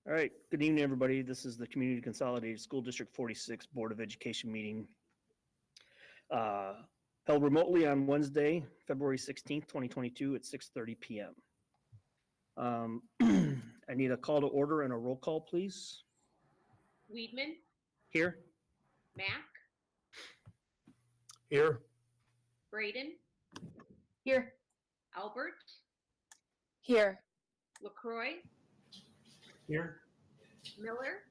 All right, good evening, everybody. This is the Community Consolidated School District 46 Board of Education meeting uh, held remotely on Wednesday, February 16th, 2022 at 6:30 p.m. I need a call to order and a roll call, please. Weedman, Here. Mack, Here. Braden, Here. Albert, Here. LaCroix, Here. Miller,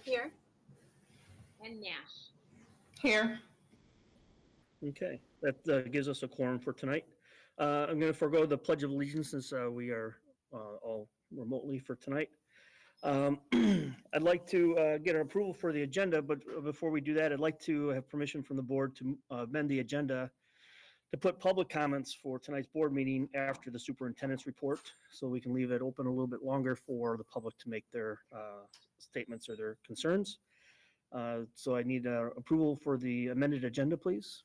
Here. and Nash. Here. Okay, that gives us a quorum for tonight. I'm going to forego the Pledge of Allegiance since we are all remotely for tonight. I'd like to get an approval for the agenda, but before we do that, I'd like to have permission from the board to amend the agenda to put public comments for tonight's board meeting after the superintendent's report, so we can leave it open a little bit longer for the public to make their statements or their concerns. So I need approval for the amended agenda, please.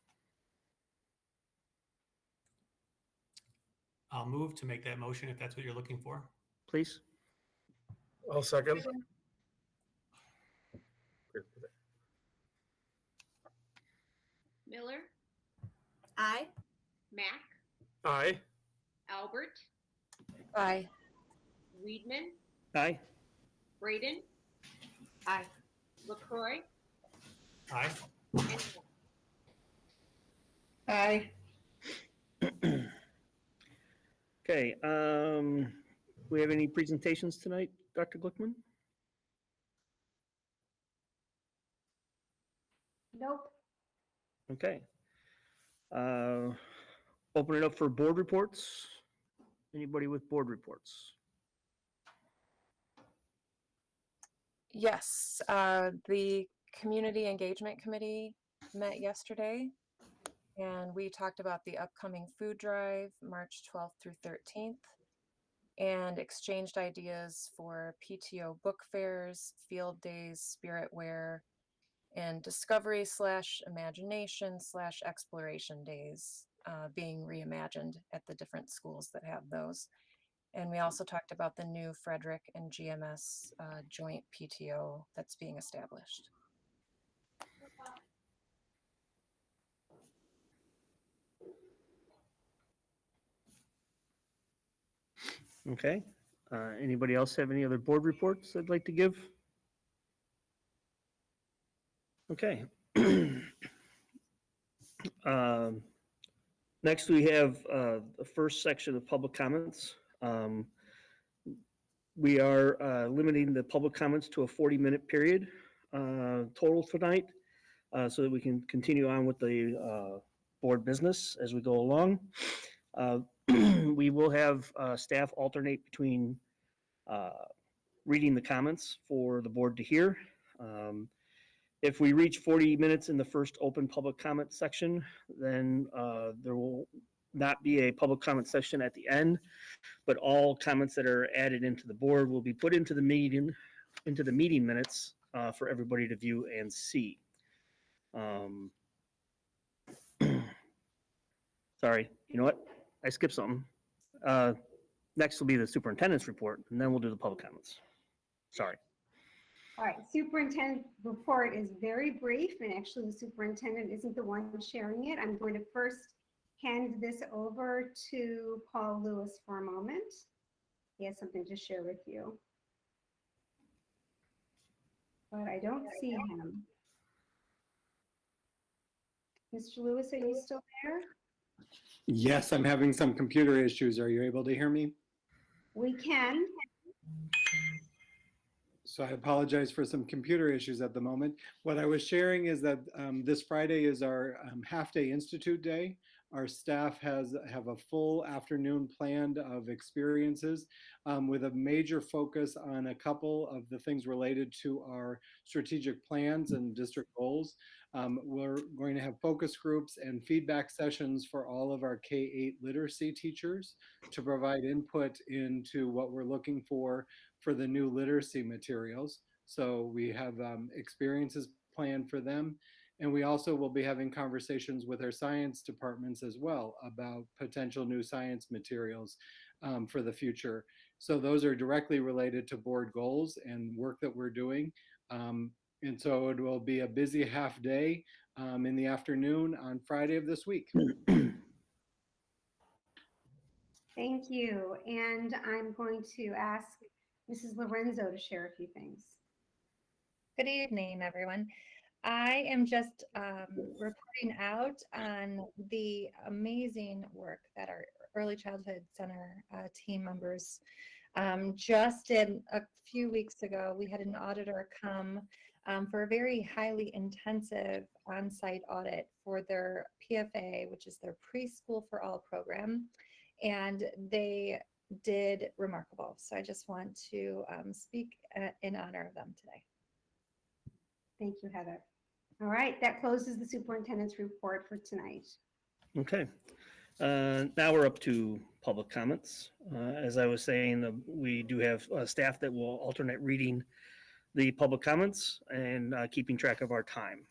I'll move to make that motion if that's what you're looking for. Please. I'll second. Miller, Aye. Mack, Aye. Albert, Aye. Weedman, Aye. Braden, Aye. LaCroix, Aye. and Nash. Aye. Okay, we have any presentations tonight, Dr. Glickman? Nope. Okay. Open it up for board reports. Anybody with board reports? Yes, the Community Engagement Committee met yesterday, and we talked about the upcoming food drive, March 12th through 13th, and exchanged ideas for PTO book fairs, field days, spirit wear, and discovery/imagination/exploration days being reimagined at the different schools that have those. And we also talked about the new Frederick and GMS joint PTO that's being established. Okay. Anybody else have any other board reports they'd like to give? Okay. Next, we have the first section of public comments. We are limiting the public comments to a 40-minute period total tonight so that we can continue on with the board business as we go along. We will have staff alternate between reading the comments for the board to hear. If we reach 40 minutes in the first open public comment section, then there will not be a public comment section at the end, but all comments that are added into the board will be put into the meeting minutes for everybody to view and see. Sorry, you know what? I skipped something. Next will be the superintendent's report, and then we'll do the public comments. Sorry. All right, superintendent report is very brief, and actually the superintendent isn't the one sharing it. I'm going to first hand this over to Paul Lewis for a moment. He has something to share with you. But I don't see him. Mr. Lewis, are you still there? Yes, I'm having some computer issues. Are you able to hear me? We can. So I apologize for some computer issues at the moment. What I was sharing is that this Friday is our half-day Institute Day. Our staff have a full afternoon planned of experiences with a major focus on a couple of the things related to our strategic plans and district goals. We're going to have focus groups and feedback sessions for all of our K-8 literacy teachers to provide input into what we're looking for the new literacy materials. So we have experiences planned for them. And we also will be having conversations with our science departments as well about potential new science materials for the future. So those are directly related to board goals and work that we're doing. And so it will be a busy half day in the afternoon on Friday of this week. Thank you. And I'm going to ask Mrs. Lorenzo to share a few things. Good evening, everyone. I am just reporting out on the amazing work that our Early Childhood Center team members just did a few weeks ago. We had an auditor come for a very highly intensive on-site audit for their PFA, which is their Preschool for All program, and they did remarkable. So I just want to speak in honor of them today. Thank you, Heather. All right, that closes the superintendent's report for tonight. Okay. Now we're up to public comments. As I was saying, we do have staff that will alternate reading the public comments and keeping track of our time.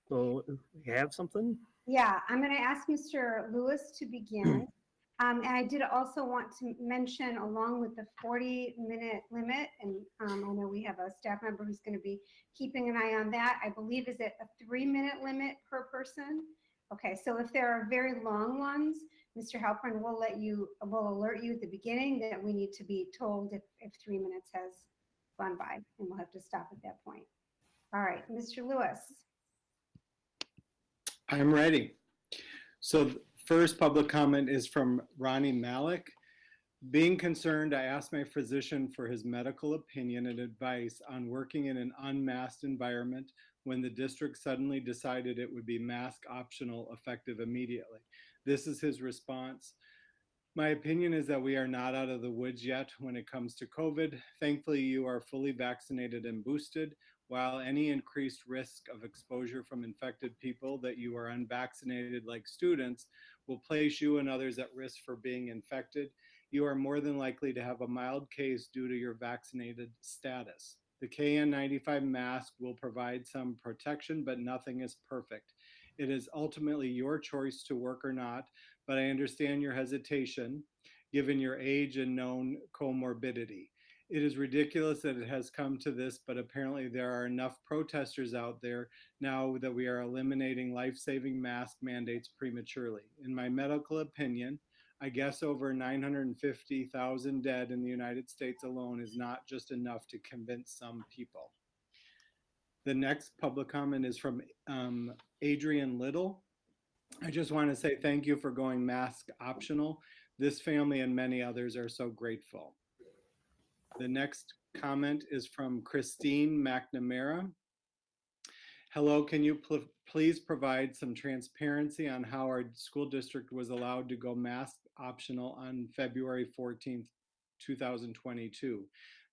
So if you have something? Yeah, I'm going to ask Mr. Lewis to begin. And I did also want to mention, along with the 40-minute limit, and I know we have a staff member who's going to be keeping an eye on that. I believe, is it a 3-minute limit per person? Okay, so if there are very long ones, Mr. Halpern will alert you at the beginning that we need to be told if 3 minutes has gone by, and we'll have to stop at that point. All right, Mr. Lewis. I'm ready. So first public comment is from Ronnie Malik. Being concerned, I asked my physician for his medical opinion and advice on working in an unmasked environment when the district suddenly decided it would be mask optional effective immediately. This is his response. My opinion is that we are not out of the woods yet when it comes to COVID. Thankfully, you are fully vaccinated and boosted. While any increased risk of exposure from infected people that you are unvaccinated, like students, will place you and others at risk for being infected, you are more than likely to have a mild case due to your vaccinated status. The KN95 mask will provide some protection, but nothing is perfect. It is ultimately your choice to work or not, but I understand your hesitation given your age and known comorbidity. It is ridiculous that it has come to this, but apparently there are enough protesters out there now that we are eliminating life-saving mask mandates prematurely. In my medical opinion, I guess over 950,000 dead in the United States alone is not just enough to convince some people. The next public comment is from Adrian Little. I just want to say thank you for going mask optional. This family and many others are so grateful. The next comment is from Christine McNamara. Hello, can you please provide some transparency on how our school district was allowed to go mask optional on February 14th, 2022?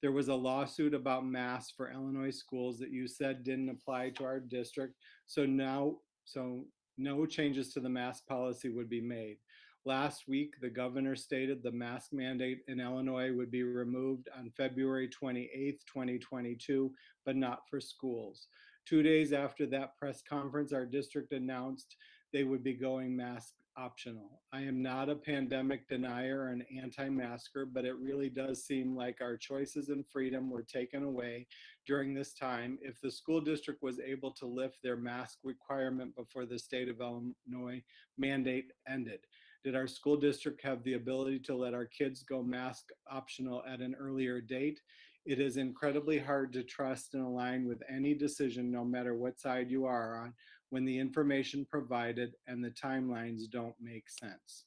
There was a lawsuit about masks for Illinois schools that you said didn't apply to our district, so no changes to the mask policy would be made. Last week, the governor stated the mask mandate in Illinois would be removed on February 28th, 2022, but not for schools. 2 days after that press conference, our district announced they would be going mask optional. I am not a pandemic denier or an anti-masker, but it really does seem like our choices and freedom were taken away during this time. If the school district was able to lift their mask requirement before the state of Illinois mandate ended, did our school district have the ability to let our kids go mask optional at an earlier date? It is incredibly hard to trust and align with any decision, no matter what side you are on, when the information provided and the timelines don't make sense.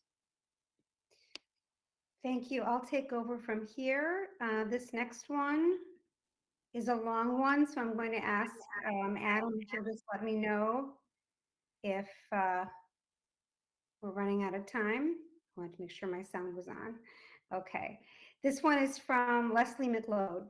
Thank you. I'll take over from here. This next one is a long one, so I'm going to ask Adam to just let me know if we're running out of time. I wanted to make sure my sound was on. Okay. This one is from Leslie McLeod.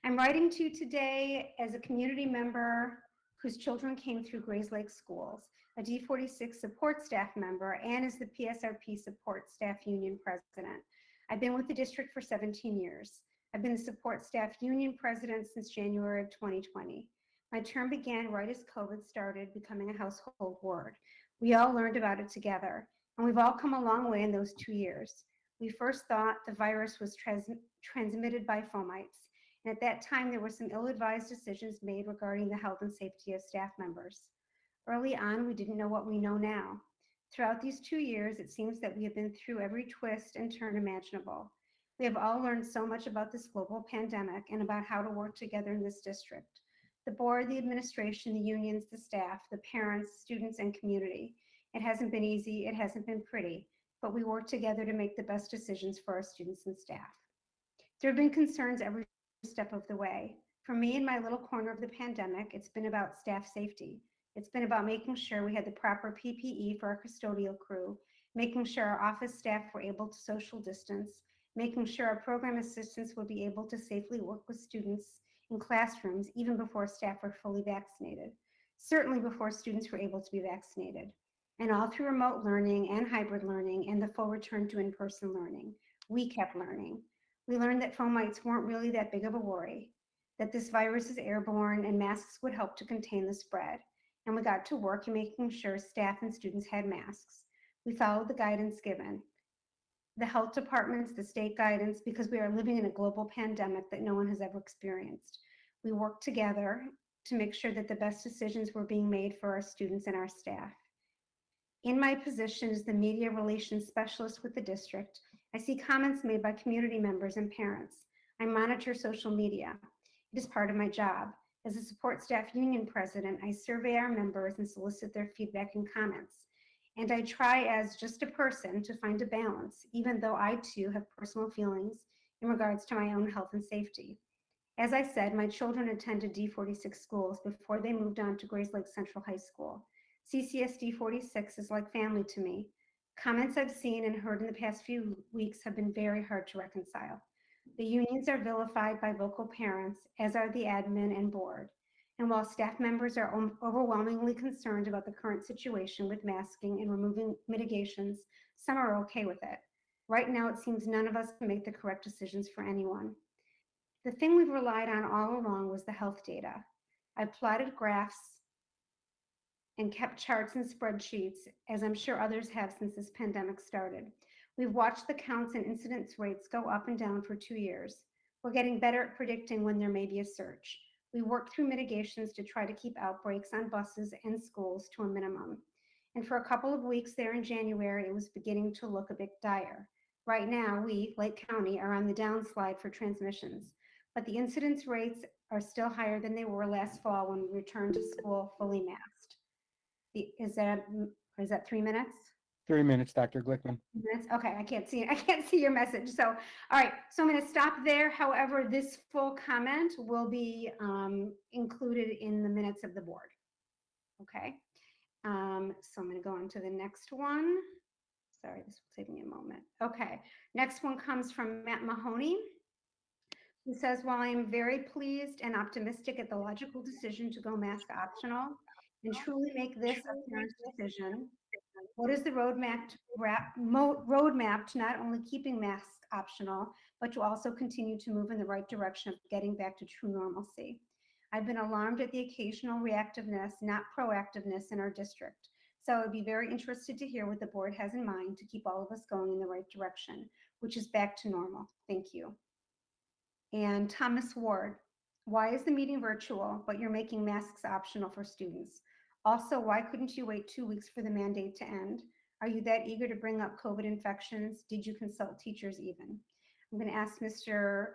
I'm writing to you today as a community member whose children came through Grays Lake Schools, a D46 support staff member, and as the PSRP support staff union president. I've been with the district for 17 years. I've been the support staff union president since January of 2020. My term began right as COVID started becoming a household word. We all learned about it together, and we've all come a long way in those 2 years. We first thought the virus was transmitted by fomites. And at that time, there were some ill-advised decisions made regarding the health and safety of staff members. Early on, we didn't know what we know now. Throughout these 2 years, it seems that we have been through every twist and turn imaginable. We have all learned so much about this global pandemic and about how to work together in this district. The board, the administration, the unions, the staff, the parents, students, and community. It hasn't been easy, it hasn't been pretty, but we work together to make the best decisions for our students and staff. There have been concerns every step of the way. For me, in my little corner of the pandemic, it's been about staff safety. It's been about making sure we had the proper PPE for our custodial crew, making sure our office staff were able to social distance, making sure our program assistants would be able to safely work with students in classrooms even before staff were fully vaccinated, certainly before students were able to be vaccinated, and all through remote learning and hybrid learning and the full return to in-person learning. We kept learning. We learned that fomites weren't really that big of a worry, that this virus is airborne and masks would help to contain the spread. And we got to work in making sure staff and students had masks. We followed the guidance given, the health departments, the state guidance, because we are living in a global pandemic that no one has ever experienced. We worked together to make sure that the best decisions were being made for our students and our staff. In my position as the media relations specialist with the district, I see comments made by community members and parents. I monitor social media. It is part of my job. As a support staff union president, I survey our members and solicit their feedback and comments. And I try as just a person to find a balance, even though I too have personal feelings in regards to my own health and safety. As I said, my children attended D46 schools before they moved on to Grays Lake Central High School. CCSD 46 is like family to me. Comments I've seen and heard in the past few weeks have been very hard to reconcile. The unions are vilified by local parents, as are the admin and board. And while staff members are overwhelmingly concerned about the current situation with masking and removing mitigations, some are okay with it. Right now, it seems none of us can make the correct decisions for anyone. The thing we've relied on all along was the health data. I plotted graphs and kept charts and spreadsheets, as I'm sure others have since this pandemic started. We've watched the counts and incidence rates go up and down for 2 years. We're getting better at predicting when there may be a surge. We worked through mitigations to try to keep outbreaks on buses and schools to a minimum. And for a couple of weeks there in January, it was beginning to look a bit dire. Right now, we, Lake County, are on the downslide for transmissions, but the incidence rates are still higher than they were last fall when we returned to school fully masked. Is that 3 minutes? 3 minutes, Dr. Glickman. Minutes? Okay, I can't see your message. So, all right, so I'm going to stop there. However, this full comment will be included in the minutes of the board. Okay, so I'm going to go on to the next one. Sorry, this will take me a moment. Okay, next one comes from Matt Mahoney. He says, while I am very pleased and optimistic at the logical decision to go mask optional and truly make this a parent's decision, what is the roadmap to not only keeping masks optional, but to also continue to move in the right direction of getting back to true normalcy? I've been alarmed at the occasional reactiveness, not proactiveness in our district. So I would be very interested to hear what the board has in mind to keep all of us going in the right direction, which is back to normal. Thank you. And Thomas Ward, why is the meeting virtual, but you're making masks optional for students? Also, why couldn't you wait 2 weeks for the mandate to end? Are you that eager to bring up COVID infections? Did you consult teachers even? I'm going to ask Mr.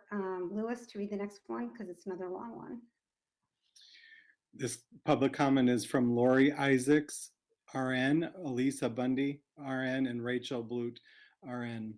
Lewis to read the next one because it's another long one. This public comment is from Lori Isaacs, RN, Elisa Bundy, RN, and Rachel Blute, RN.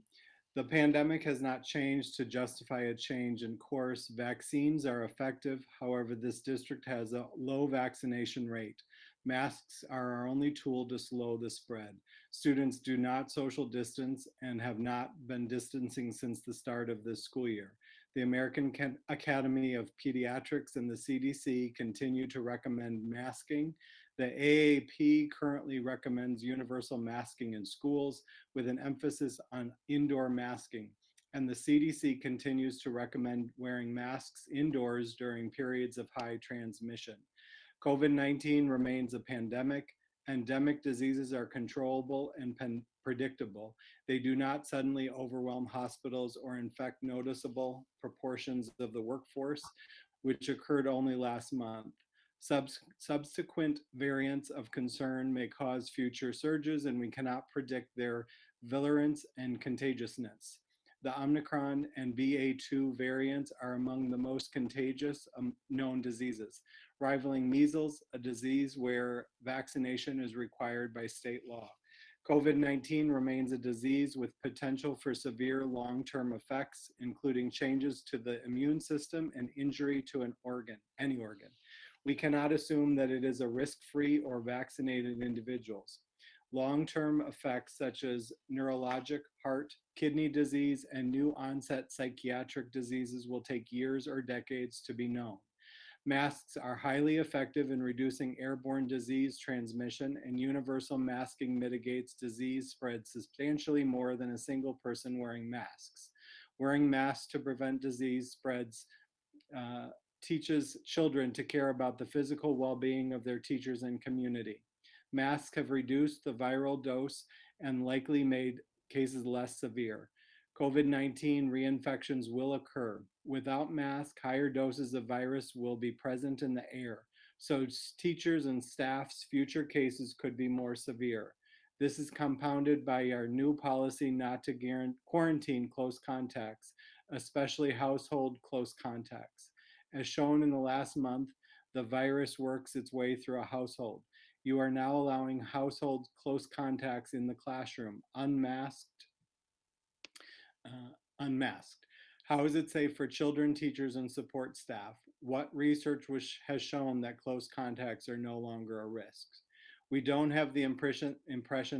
The pandemic has not changed to justify a change in course. Vaccines are effective. However, this district has a low vaccination rate. Masks are our only tool to slow the spread. Students do not social distance and have not been distancing since the start of this school year. The American Academy of Pediatrics and the CDC continue to recommend masking. The AAP currently recommends universal masking in schools with an emphasis on indoor masking. And the CDC continues to recommend wearing masks indoors during periods of high transmission. COVID-19 remains a pandemic. Endemic diseases are controllable and predictable. They do not suddenly overwhelm hospitals or infect noticeable proportions of the workforce, which occurred only last month. Subsequent variants of concern may cause future surges, and we cannot predict their virulence and contagiousness. The Omicron and BA2 variants are among the most contagious known diseases, rivaling measles, a disease where vaccination is required by state law. COVID-19 remains a disease with potential for severe long-term effects, including changes to the immune system and injury to any organ. We cannot assume that it is a risk-free or vaccinated individuals. Long-term effects such as neurologic, heart, kidney disease, and new onset psychiatric diseases will take years or decades to be known. Masks are highly effective in reducing airborne disease transmission, and universal masking mitigates disease spread substantially more than a single person wearing masks. Wearing masks to prevent disease spreads teaches children to care about the physical well-being of their teachers and community. Masks have reduced the viral dose and likely made cases less severe. COVID-19 reinfections will occur. Without masks, higher doses of virus will be present in the air, so teachers and staff's future cases could be more severe. This is compounded by our new policy not to quarantine close contacts, especially household close contacts. As shown in the last month, the virus works its way through a household. You are now allowing household close contacts in the classroom, unmasked. How is it safe for children, teachers, and support staff? What research has shown that close contacts are no longer a risk? We don't have the impression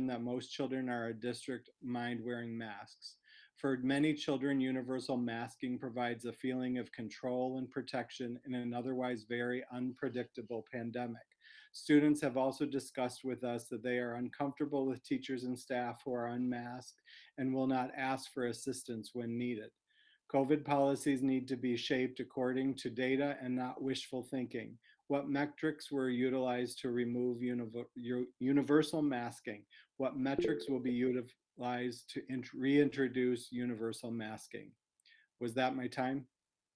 that most children are a district mind wearing masks. For many children, universal masking provides a feeling of control and protection in an otherwise very unpredictable pandemic. Students have also discussed with us that they are uncomfortable with teachers and staff who are unmasked and will not ask for assistance when needed. COVID policies need to be shaped according to data and not wishful thinking. What metrics were utilized to remove universal masking? What metrics will be utilized to reintroduce universal masking? Was that my time?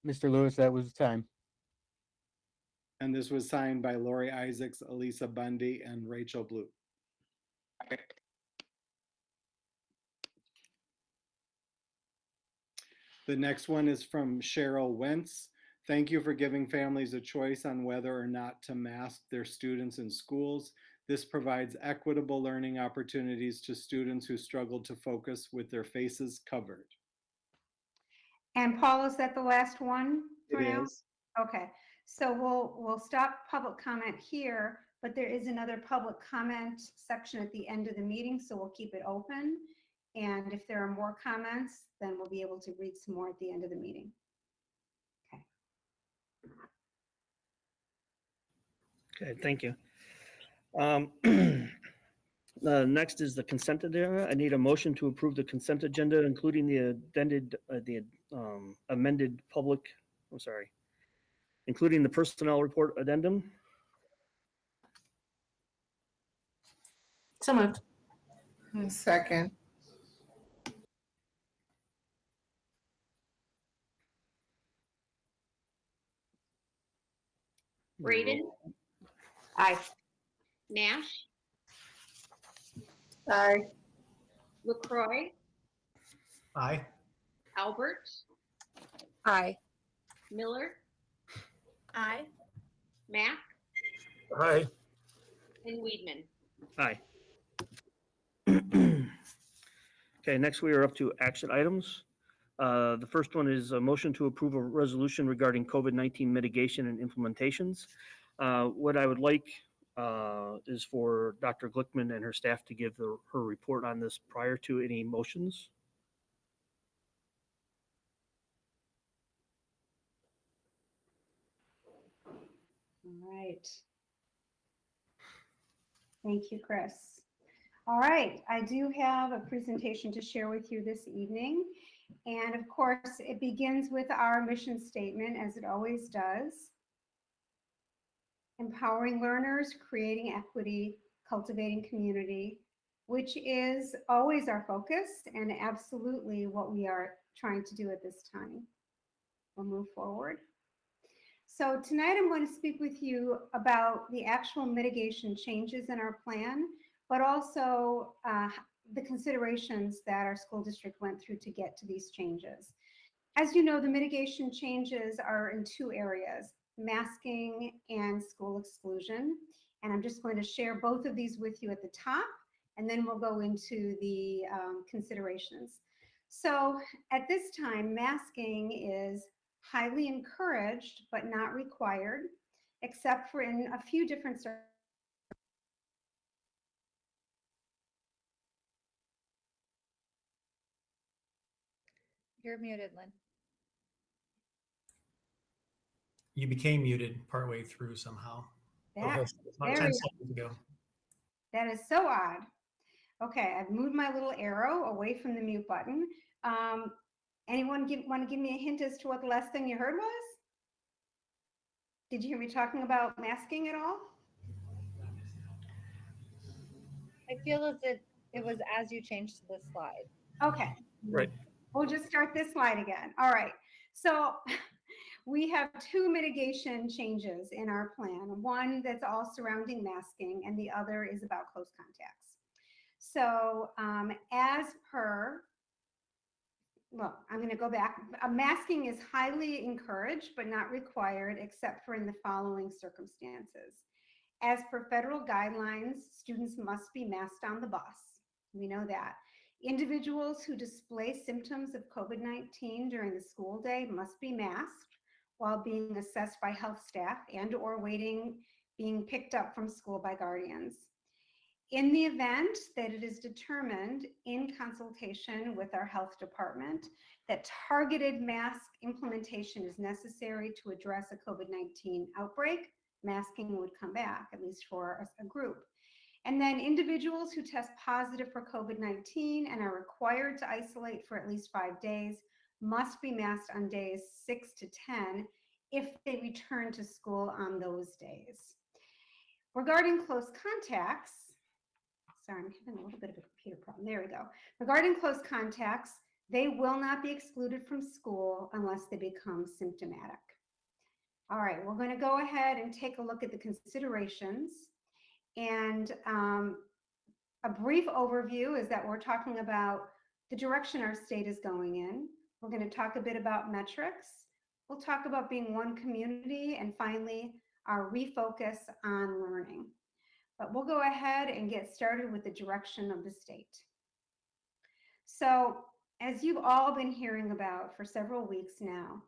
Mr. Lewis, that was time. And this was signed by Lori Isaacs, Elisa Bundy, and Rachel Blue. The next one is from Cheryl Wentz. Thank you for giving families a choice on whether or not to mask their students in schools. This provides equitable learning opportunities to students who struggle to focus with their faces covered. And Paul, is that the last one for It now? is. Okay, so we'll stop public comment here, but there is another public comment section at the end of the meeting, so we'll keep it open. And if there are more comments, then we'll be able to read some more at the end of the meeting. Okay, thank you. Next is the consent agenda. I need a motion to approve the consent agenda, including the amended public, including the personnel report addendum. So moved. Second. Braden, Aye. Nash, Aye. LaCroy, Aye. Albert, Aye. Miller, Aye. Mack, Aye. and Weedman. Aye. Okay, next we are up to action items. The first one is a motion to approve a resolution regarding COVID-19 mitigation and implementations. What I would like is for Dr. Glickman and her staff to give her report on this prior to any motions. All right. Thank you, Chris. All right, I do have a presentation to share with you this evening. And of course, it begins with our mission statement, as it always does. Empowering learners, creating equity, cultivating community, which is always our focus and absolutely what we are trying to do at this time. We'll move forward. So tonight I'm going to speak with you about the actual mitigation changes in our plan, but also the considerations that our school district went through to get to these changes. As you know, the mitigation changes are in two areas, masking and school exclusion. And I'm just going to share both of these with you at the top, and then we'll go into the considerations. So at this time, masking is highly encouraged, but not required, except for in a few different circumstances. You're muted, Lynn. You became muted partway through somehow. That, About 10 very, seconds ago. that is so odd. Okay, I've moved my little arrow away from the mute button. Anyone want to give me a hint as to what the last thing you heard was? Did you hear me talking about masking at all? I feel as it was as you changed to this slide. Okay. Right. We'll just start this slide again. All right. So we have two mitigation changes in our plan. One that's all surrounding masking, and the other is about close contacts. So I'm going to go back. Masking is highly encouraged, but not required, except for in the following circumstances. As per federal guidelines, students must be masked on the bus. We know that. Individuals who display symptoms of COVID-19 during the school day must be masked while being assessed by health staff and/or being picked up from school by guardians. In the event that it is determined in consultation with our health department that targeted mask implementation is necessary to address a COVID-19 outbreak, masking would come back, at least for a group. And then individuals who test positive for COVID-19 and are required to isolate for at least 5 days must be masked on days 6 to 10 if they return to school on those days. Regarding close contacts, sorry, I'm having a little bit of a computer problem. There we go. Regarding close contacts, they will not be excluded from school unless they become symptomatic. All right, we're going to go ahead and take a look at the considerations. And a brief overview is that we're talking about the direction our state is going in. We're going to talk a bit about metrics. We'll talk about being one community, and finally, our refocus on learning. But we'll go ahead and get started with the direction of the state. So, as you've all been hearing about for several weeks now,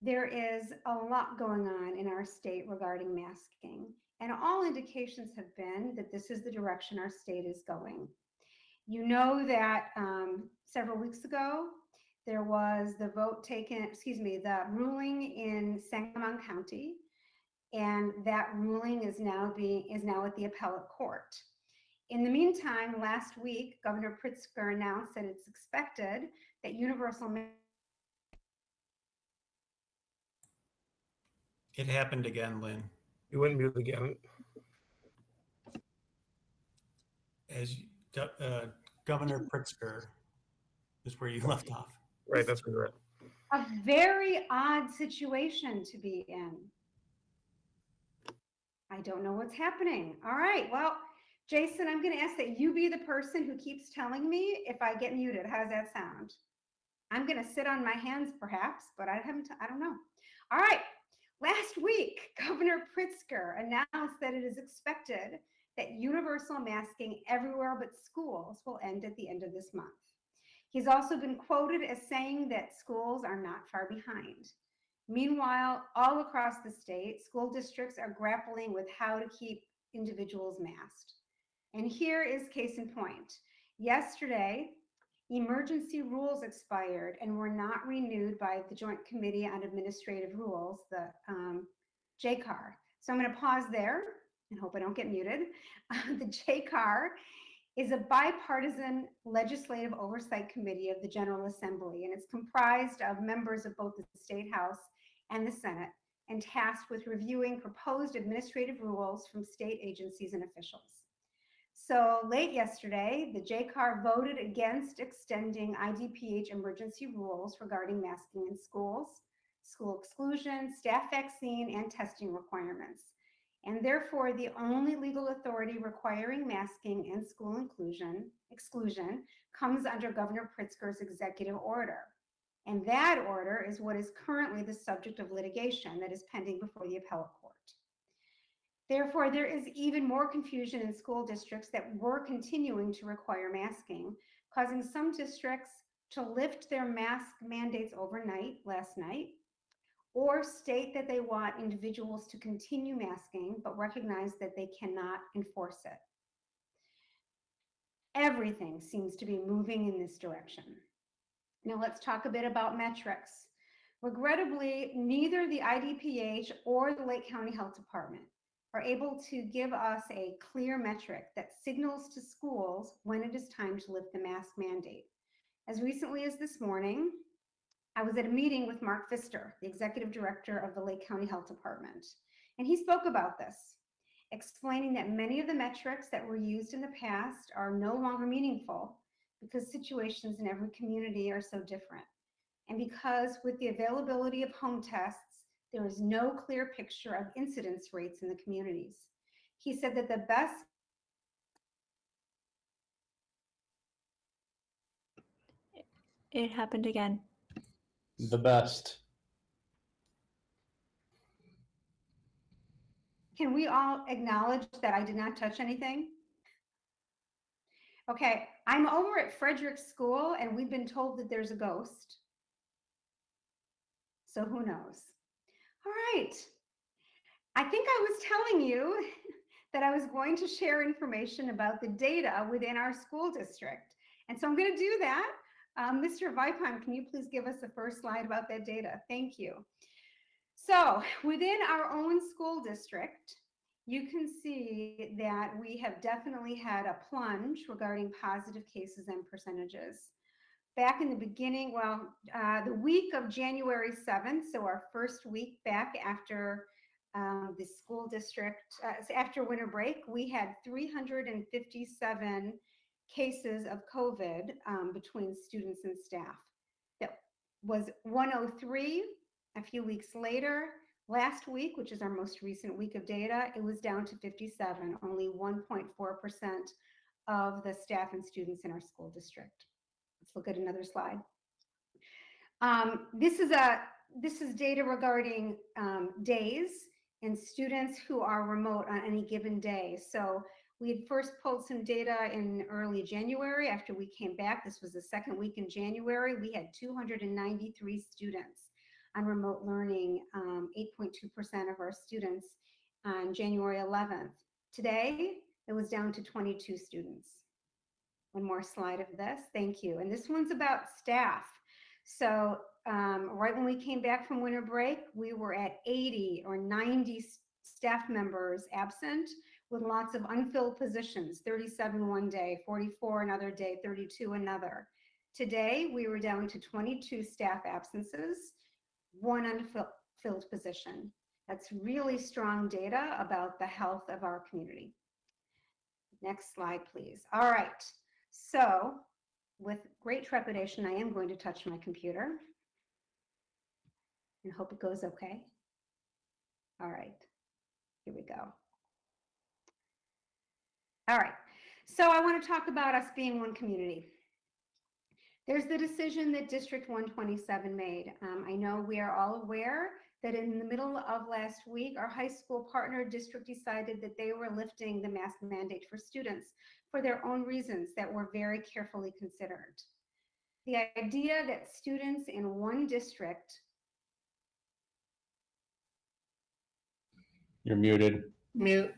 there is a lot going on in our state regarding masking, and all indications have been that this is the direction our state is going. You know that several weeks ago, there was the ruling in Sangamon County, and that ruling is now at the appellate court. In the meantime, last week, Governor Pritzker announced that it's expected that universal. It happened again, Lynn. You went mute again. As Governor Pritzker is where you left off. Right, that's correct. A very odd situation to be in. I don't know what's happening. All right, well, Jason, I'm going to ask that you be the person who keeps telling me if I get muted. How does that sound? I'm going to sit on my hands perhaps, but I don't know. All right, last week, Governor Pritzker announced that it is expected that universal masking everywhere but schools will end at the end of this month. He's also been quoted as saying that schools are not far behind. Meanwhile, all across the state, school districts are grappling with how to keep individuals masked. And here is case in point. Yesterday, emergency rules expired and were not renewed by the Joint Committee on Administrative Rules, the JCAR. So I'm going to pause there and hope I don't get muted. The JCAR is a bipartisan legislative oversight committee of the General Assembly, and it's comprised of members of both the State House and the Senate, and tasked with reviewing proposed administrative rules from state agencies and officials. So late yesterday, the JCAR voted against extending IDPH emergency rules regarding masking in schools, school exclusion, staff vaccine, and testing requirements. And therefore, the only legal authority requiring masking and school exclusion comes under Governor Pritzker's executive order. And that order is what is currently the subject of litigation that is pending before the appellate court. Therefore, there is even more confusion in school districts that were continuing to require masking, causing some districts to lift their mask mandates overnight last night, or state that they want individuals to continue masking, but recognize that they cannot enforce it. Everything seems to be moving in this direction. Now let's talk a bit about metrics. Regrettably, neither the IDPH or the Lake County Health Department are able to give us a clear metric that signals to schools when it is time to lift the mask mandate. As recently as this morning, I was at a meeting with Mark Pfister, the executive director of the Lake County Health Department, and he spoke about this, explaining that many of the metrics that were used in the past are no longer meaningful because situations in every community are so different. And because with the availability of home tests, there is no clear picture of incidence rates in the communities. He said that the best It happened again. The best. Can we all acknowledge that I did not touch anything? Okay, I'm over at Frederick School and we've been told that there's a ghost. So who knows? All right. I think I was telling you that I was going to share information about the data within our school district. And so I'm going to do that. Mr. Vipon, can you please give us the first slide about that data? Thank you. So within our own school district, you can see that we have definitely had a plunge regarding positive cases and percentages. Back in the beginning, the week of January 7th, so our first week back after the school district, after winter break, we had 357 cases of COVID between students and staff. That was 103 a few weeks later. Last week, which is our most recent week of data, it was down to 57, only 1.4% of the staff and students in our school district. Let's look at another slide. This is data regarding days and students who are remote on any given day. So we had first pulled some data in early January after we came back. This was the second week in January. We had 293 students on remote learning, 8.2% of our students on January 11th. Today, it was down to 22 students. One more slide of this, thank you. And this one's about staff. So right when we came back from winter break, we were at 80 or 90 staff members absent with lots of unfilled positions, 37 one day, 44 another day, 32 another. Today, we were down to 22 staff absences, one unfilled position. That's really strong data about the health of our community. Next slide, please. All right, so with great trepidation, I am going to touch my computer and hope it goes okay. All right, here we go. All right, so I want to talk about us being one community. There's the decision that District 127 made. I know we are all aware that in the middle of last week, our high school partner district decided that they were lifting the mask mandate for students for their own reasons that were very carefully considered. The idea that students in one district. You're muted. Mute.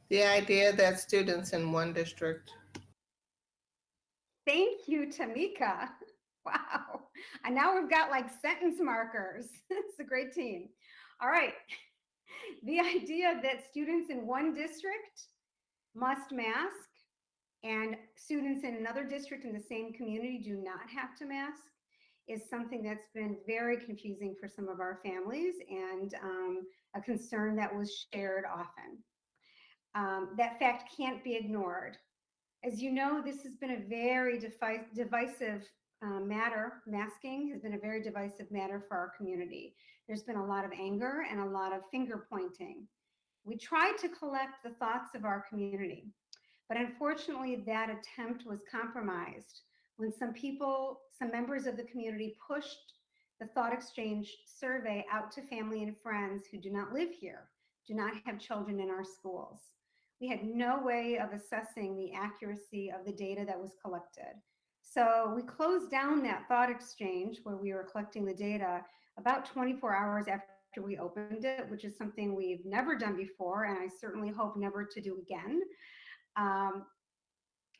The idea that students in one district. Thank you, Tamika. Wow. And now we've got like sentence markers. It's a great team. All right. The idea that students in one district must mask and students in another district in the same community do not have to mask is something that's been very confusing for some of our families and a concern that was shared often. That fact can't be ignored. As you know, this has been a very divisive matter. Masking has been a very divisive matter for our community. There's been a lot of anger and a lot of finger pointing. We tried to collect the thoughts of our community, but unfortunately that attempt was compromised when some members of the community pushed the thought exchange survey out to family and friends who do not live here, do not have children in our schools. We had no way of assessing the accuracy of the data that was collected. So we closed down that thought exchange where we were collecting the data about 24 hours after we opened it, which is something we've never done before, and I certainly hope never to do again.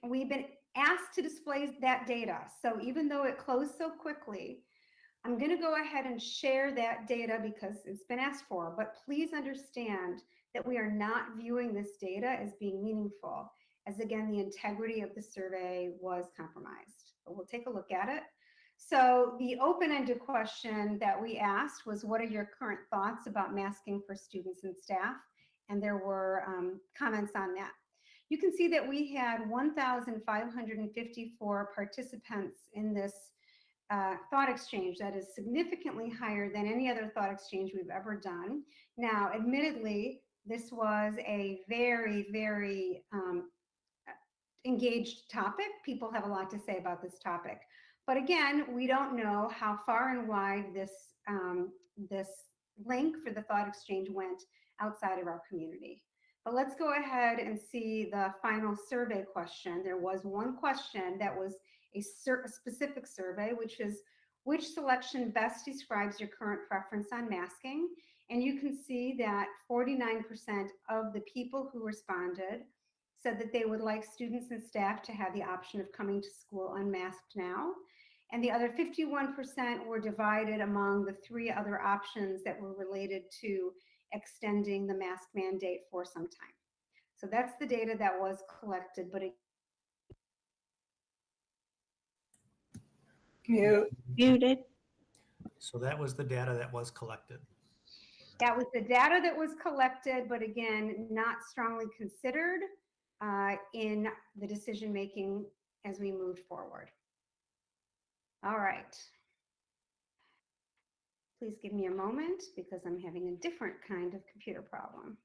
We've been asked to display that data. So even though it closed so quickly, I'm going to go ahead and share that data because it's been asked for, but please understand that we are not viewing this data as being meaningful, as again, the integrity of the survey was compromised. But we'll take a look at it. So the open-ended question that we asked was, what are your current thoughts about masking for students and staff? And there were comments on that. You can see that we had 1,554 participants in this thought exchange. That is significantly higher than any other thought exchange we've ever done. Now, admittedly, this was a very, very engaged topic. People have a lot to say about this topic. But again, we don't know how far and wide this link for the thought exchange went outside of our community. But let's go ahead and see the final survey question. There was one question that was a specific survey, which is, which selection best describes your current preference on masking? And you can see that 49% of the people who responded said that they would like students and staff to have the option of coming to school unmasked now. And the other 51% were divided among the three other options that were related to extending the mask mandate for some time. So that's the data that was collected, but Mute. Muted. So that was the data that was collected. that was the data that was collected, but again, not strongly considered in the decision-making as we moved forward. All right. Please give me a moment because I'm having a different kind of computer problem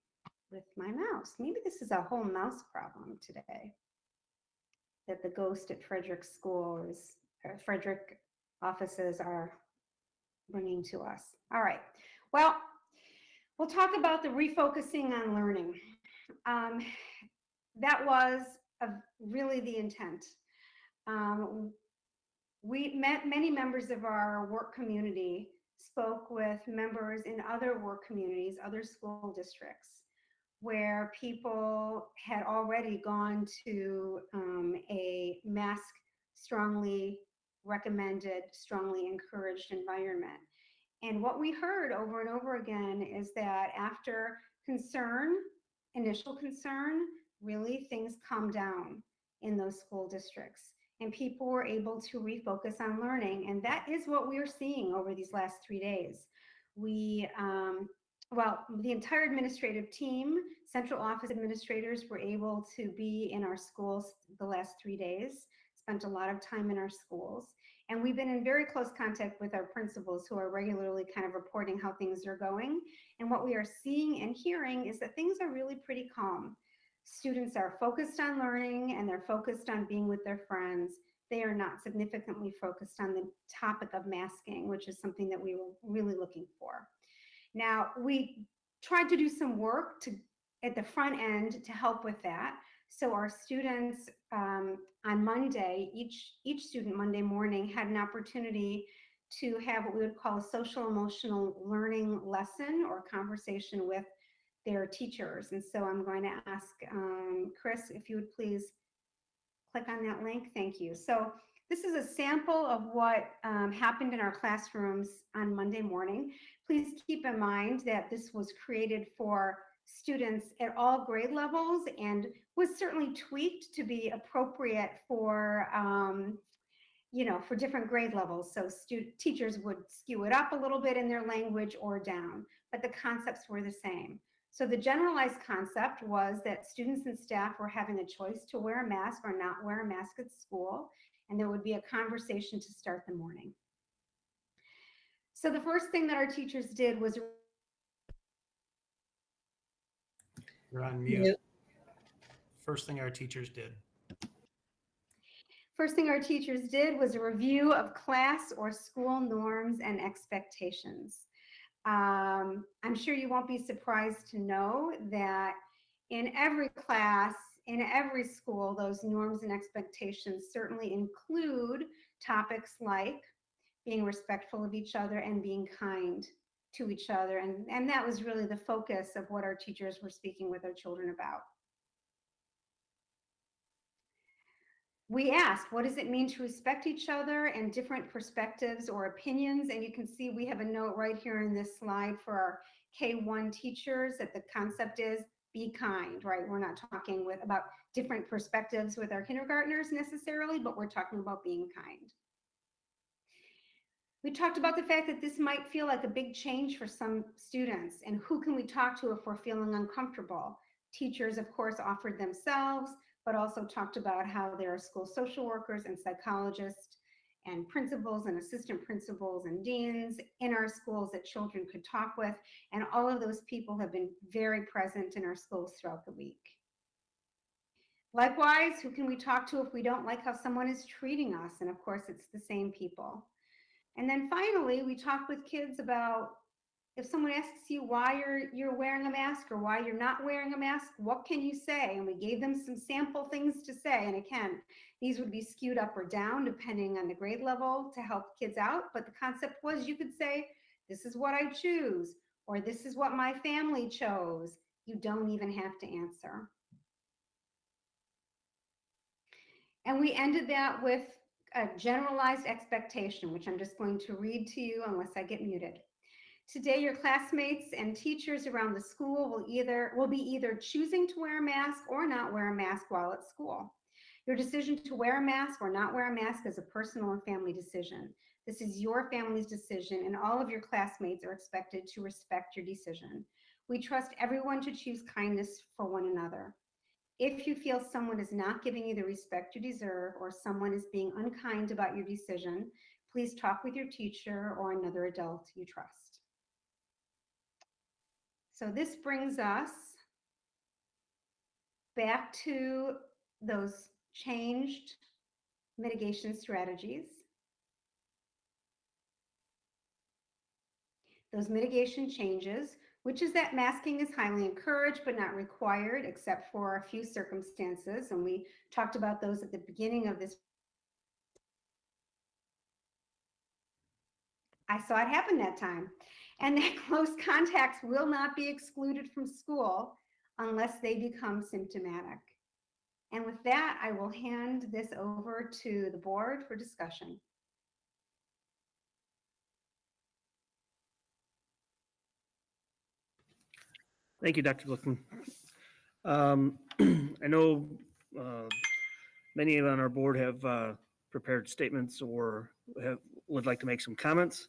with my mouse. Maybe this is a whole mouse problem today that the ghost at Frederick schools, or Frederick offices are bringing to us. All right. Well, we'll talk about the refocusing on learning. That was really the intent. We met many members of our work community, spoke with members in other work communities, other school districts, where people had already gone to a mask strongly recommended, strongly encouraged environment. And what we heard over and over again is that after concern, initial concern, really things calmed down in those school districts and people were able to refocus on learning. And that is what we are seeing over these last 3 days. We, well, the entire administrative team, central office administrators were able to be in our schools the last 3 days, spent a lot of time in our schools. And we've been in very close contact with our principals who are regularly kind of reporting how things are going. And what we are seeing and hearing is that things are really pretty calm. Students are focused on learning and they're focused on being with their friends. They are not significantly focused on the topic of masking, which is something that we were really looking for. Now, we tried to do some work at the front end to help with that. So our students on Monday, each student Monday morning had an opportunity to have what we would call a social emotional learning lesson or conversation with their teachers. And so I'm going to ask Chris, if you would please click on that link. Thank you. So this is a sample of what happened in our classrooms on Monday morning. Please keep in mind that this was created for students at all grade levels and was certainly tweaked to be appropriate for for different grade levels. So teachers would skew it up a little bit in their language or down, but the concepts were the same. So the generalized concept was that students and staff were having a choice to wear a mask or not wear a mask at school, and there would be a conversation to start the morning. So the first thing that our teachers did was You're on mute. First thing our teachers did. a review of class or school norms and expectations. I'm sure you won't be surprised to know that in every class, in every school, those norms and expectations certainly include topics like being respectful of each other and being kind to each other. And that was really the focus of what our teachers were speaking with our children about. We asked, what does it mean to respect each other and different perspectives or opinions? And you can see we have a note right here in this slide for our K-1 teachers that the concept is be kind, right? We're not talking about different perspectives with our kindergartners necessarily, but we're talking about being kind. We talked about the fact that this might feel like a big change for some students, and who can we talk to if we're feeling uncomfortable? Teachers, of course, offered themselves, but also talked about how there are school social workers and psychologists and principals and assistant principals and deans in our schools that children could talk with. And all of those people have been very present in our schools throughout the week. Likewise, who can we talk to if we don't like how someone is treating us? And of course, it's the same people. And then finally, we talk with kids about if someone asks you why you're wearing a mask or why you're not wearing a mask, what can you say? And we gave them some sample things to say. And again, these would be skewed up or down depending on the grade level to help kids out. But the concept was you could say, this is what I choose, or this is what my family chose. You don't even have to answer. And we ended that with a generalized expectation, which I'm just going to read to you unless I get muted. Today, your classmates and teachers around the school will be either choosing to wear a mask or not wear a mask while at school. Your decision to wear a mask or not wear a mask is a personal and family decision. This is your family's decision, and all of your classmates are expected to respect your decision. We trust everyone to choose kindness for one another. If you feel someone is not giving you the respect you deserve or someone is being unkind about your decision, please talk with your teacher or another adult you trust. So this brings us back to those changed mitigation strategies. Those mitigation changes, which is that masking is highly encouraged but not required except for a few circumstances. And we talked about those at the beginning of this. I saw it happen that time. And that close contacts will not be excluded from school unless they become symptomatic. And with that, I will hand this over to the board for discussion. Thank you, Dr. Glickman. I know many on our board have prepared statements or would like to make some comments.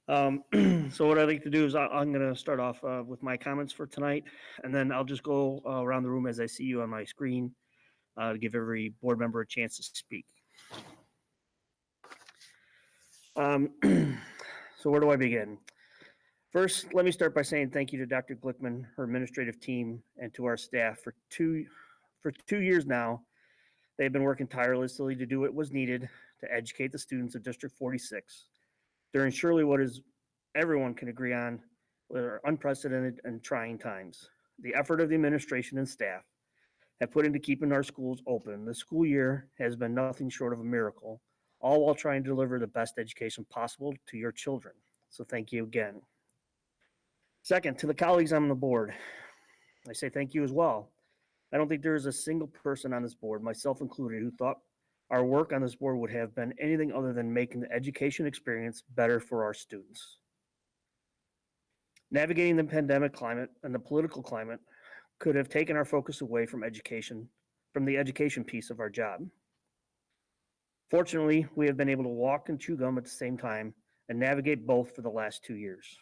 So what I'd like to do is I'm going to start off with my comments for tonight, and then I'll just go around the room as I see you on my screen to give every board member a chance to speak. So where do I begin? First, let me start by saying thank you to Dr. Glickman, her administrative team, and to our staff for two years now. They've been working tirelessly to do what was needed to educate the students of District 46 during surely what is everyone can agree on were unprecedented and trying times. The effort of the administration and staff have put into keeping our schools open. The school year has been nothing short of a miracle, all while trying to deliver the best education possible to your children. So thank you again. Second, to the colleagues on the board, I say thank you as well. I don't think there is a single person on this board, myself included, who thought our work on this board would have been anything other than making the education experience better for our students. Navigating the pandemic climate and the political climate could have taken our focus away from education, from the education piece of our job. Fortunately, we have been able to walk and chew gum at the same time and navigate both for the last 2 years.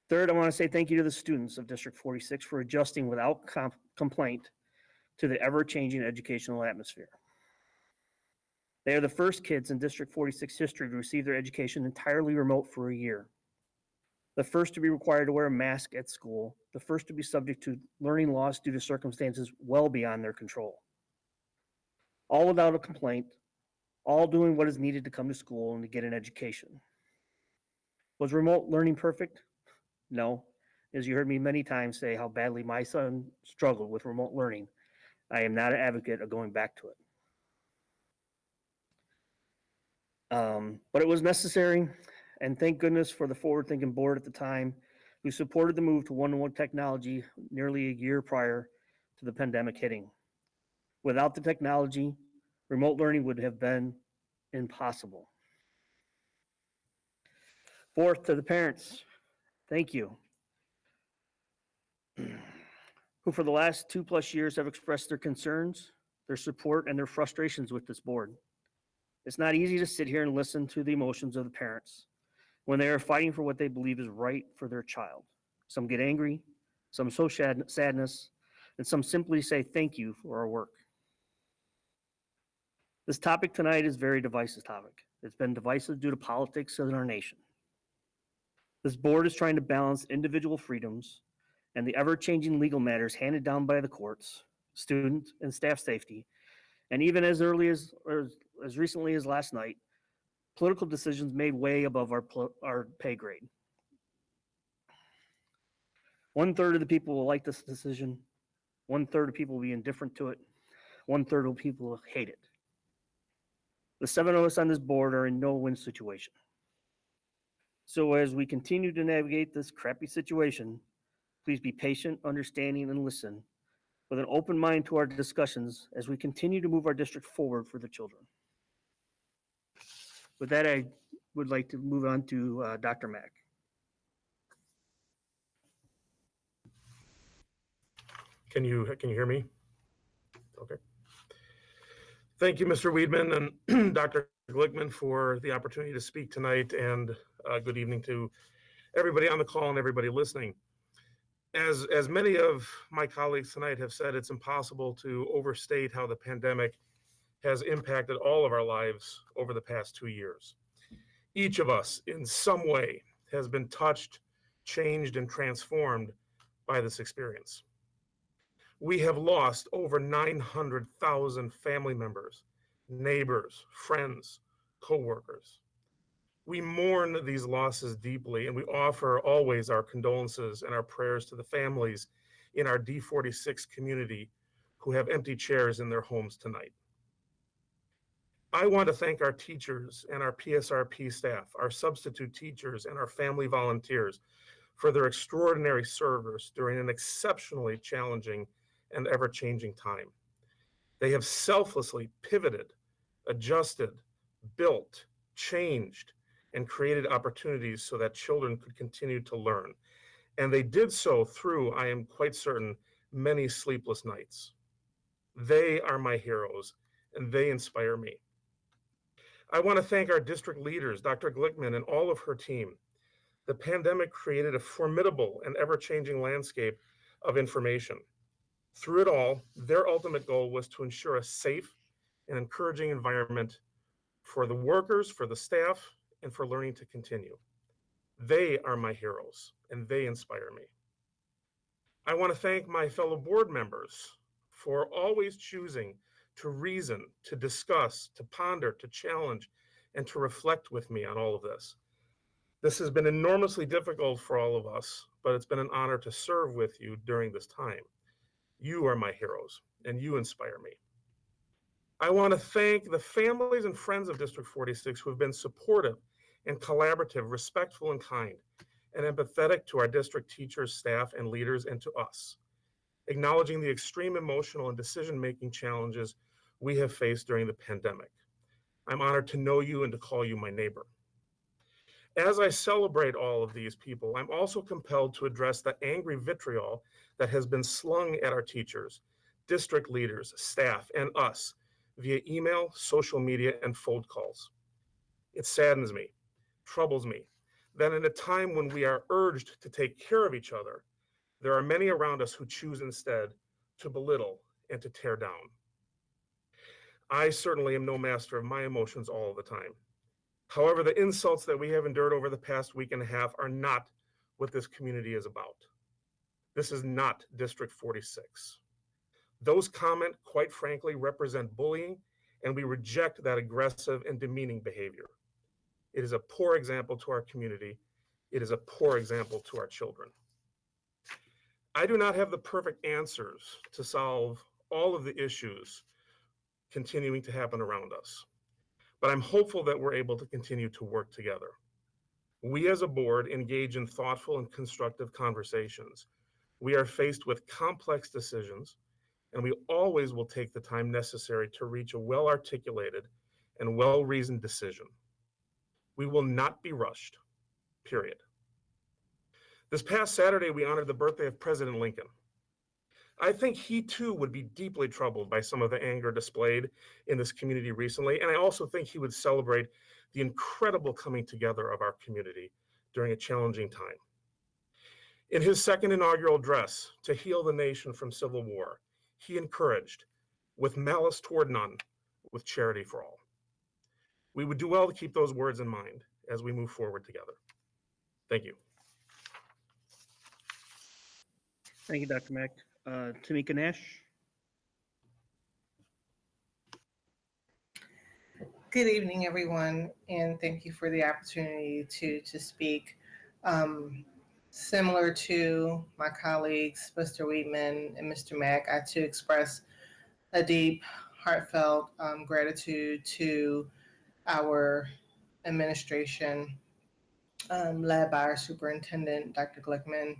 Third, I want to say thank you to the students of District 46 for adjusting without complaint to the ever-changing educational atmosphere. They are the first kids in District 46 history to receive their education entirely remote for a year. The first to be required to wear a mask at school, the first to be subject to learning loss due to circumstances well beyond their control. All without a complaint, all doing what is needed to come to school and to get an education. Was remote learning perfect? No. As you heard me many times say how badly my son struggled with remote learning, I am not an advocate of going back to it. But it was necessary, and thank goodness for the forward-thinking board at the time who supported the move to one-to-one technology nearly a year prior to the pandemic hitting. Without the technology, remote learning would have been impossible. Fourth, to the parents, thank you, who for the last 2+ years have expressed their concerns, their support, and their frustrations with this board. It's not easy to sit here and listen to the emotions of the parents when they are fighting for what they believe is right for their child. Some get angry, some show sadness, and some simply say thank you for our work. This topic tonight is a very divisive topic. It's been divisive due to politics in our nation. This board is trying to balance individual freedoms and the ever-changing legal matters handed down by the courts, student and staff safety, and even as early as, or as recently as last night, political decisions made way above our pay grade. 1/3 of the people will like this decision. 1/3 of people will be indifferent to it. 1/3 of people will hate it. The 7 of us on this board are in no win situation. So as we continue to navigate this crappy situation, please be patient, understanding, and listen with an open mind to our discussions as we continue to move our district forward for the children. With that, I would like to move on to Dr. Mack. Can you hear me? Okay. Thank you, Mr. Weidman and Dr. Glickman for the opportunity to speak tonight, and good evening to everybody on the call and everybody listening. As many of my colleagues tonight have said, it's impossible to overstate how the pandemic has impacted all of our lives over the past 2 years. Each of us in some way has been touched, changed, and transformed by this experience. We have lost over 900,000 family members, neighbors, friends, coworkers. We mourn these losses deeply, and we offer always our condolences and our prayers to the families in our D46 community who have empty chairs in their homes tonight. I want to thank our teachers and our PSRP staff, our substitute teachers, and our family volunteers for their extraordinary service during an exceptionally challenging and ever-changing time. They have selflessly pivoted, adjusted, built, changed, and created opportunities so that children could continue to learn. And they did so through, I am quite certain, many sleepless nights. They are my heroes, and they inspire me. I want to thank our district leaders, Dr. Glickman and all of her team. The pandemic created a formidable and ever-changing landscape of information. Through it all, their ultimate goal was to ensure a safe and encouraging environment for the workers, for the staff, and for learning to continue. They are my heroes, and they inspire me. I want to thank my fellow board members for always choosing to reason, to discuss, to ponder, to challenge, and to reflect with me on all of this. This has been enormously difficult for all of us, but it's been an honor to serve with you during this time. You are my heroes, and you inspire me. I want to thank the families and friends of District 46 who have been supportive and collaborative, respectful and kind, and empathetic to our district teachers, staff, and leaders, and to us, acknowledging the extreme emotional and decision-making challenges we have faced during the pandemic. I'm honored to know you and to call you my neighbor. As I celebrate all of these people, I'm also compelled to address the angry vitriol that has been slung at our teachers, district leaders, staff, and us via email, social media, and phone calls. It saddens me, troubles me, that in a time when we are urged to take care of each other, there are many around us who choose instead to belittle and to tear down. I certainly am no master of my emotions all the time. However, the insults that we have endured over the past week and a half are not what this community is about. This is not District 46. Those comments, quite frankly, represent bullying, and we reject that aggressive and demeaning behavior. It is a poor example to our community. It is a poor example to our children. I do not have the perfect answers to solve all of the issues continuing to happen around us, but I'm hopeful that we're able to continue to work together. We as a board engage in thoughtful and constructive conversations. We are faced with complex decisions, and we always will take the time necessary to reach a well-articulated and well-reasoned decision. We will not be rushed, period. This past Saturday, we honored the birthday of President Lincoln. I think he too would be deeply troubled by some of the anger displayed in this community recently, and I also think he would celebrate the incredible coming together of our community during a challenging time. In his second inaugural address to heal the nation from civil war, he encouraged, with malice toward none, with charity for all. We would do well to keep those words in mind as we move forward together. Thank you. Thank you, Dr. Mack. Tamika Nash. Good evening, everyone, and thank you for the opportunity to speak. Similar to my colleagues, Mr. Weedman and Mr. Mack, I too express a deep, heartfelt gratitude to our administration, led by our superintendent, Dr. Glickman,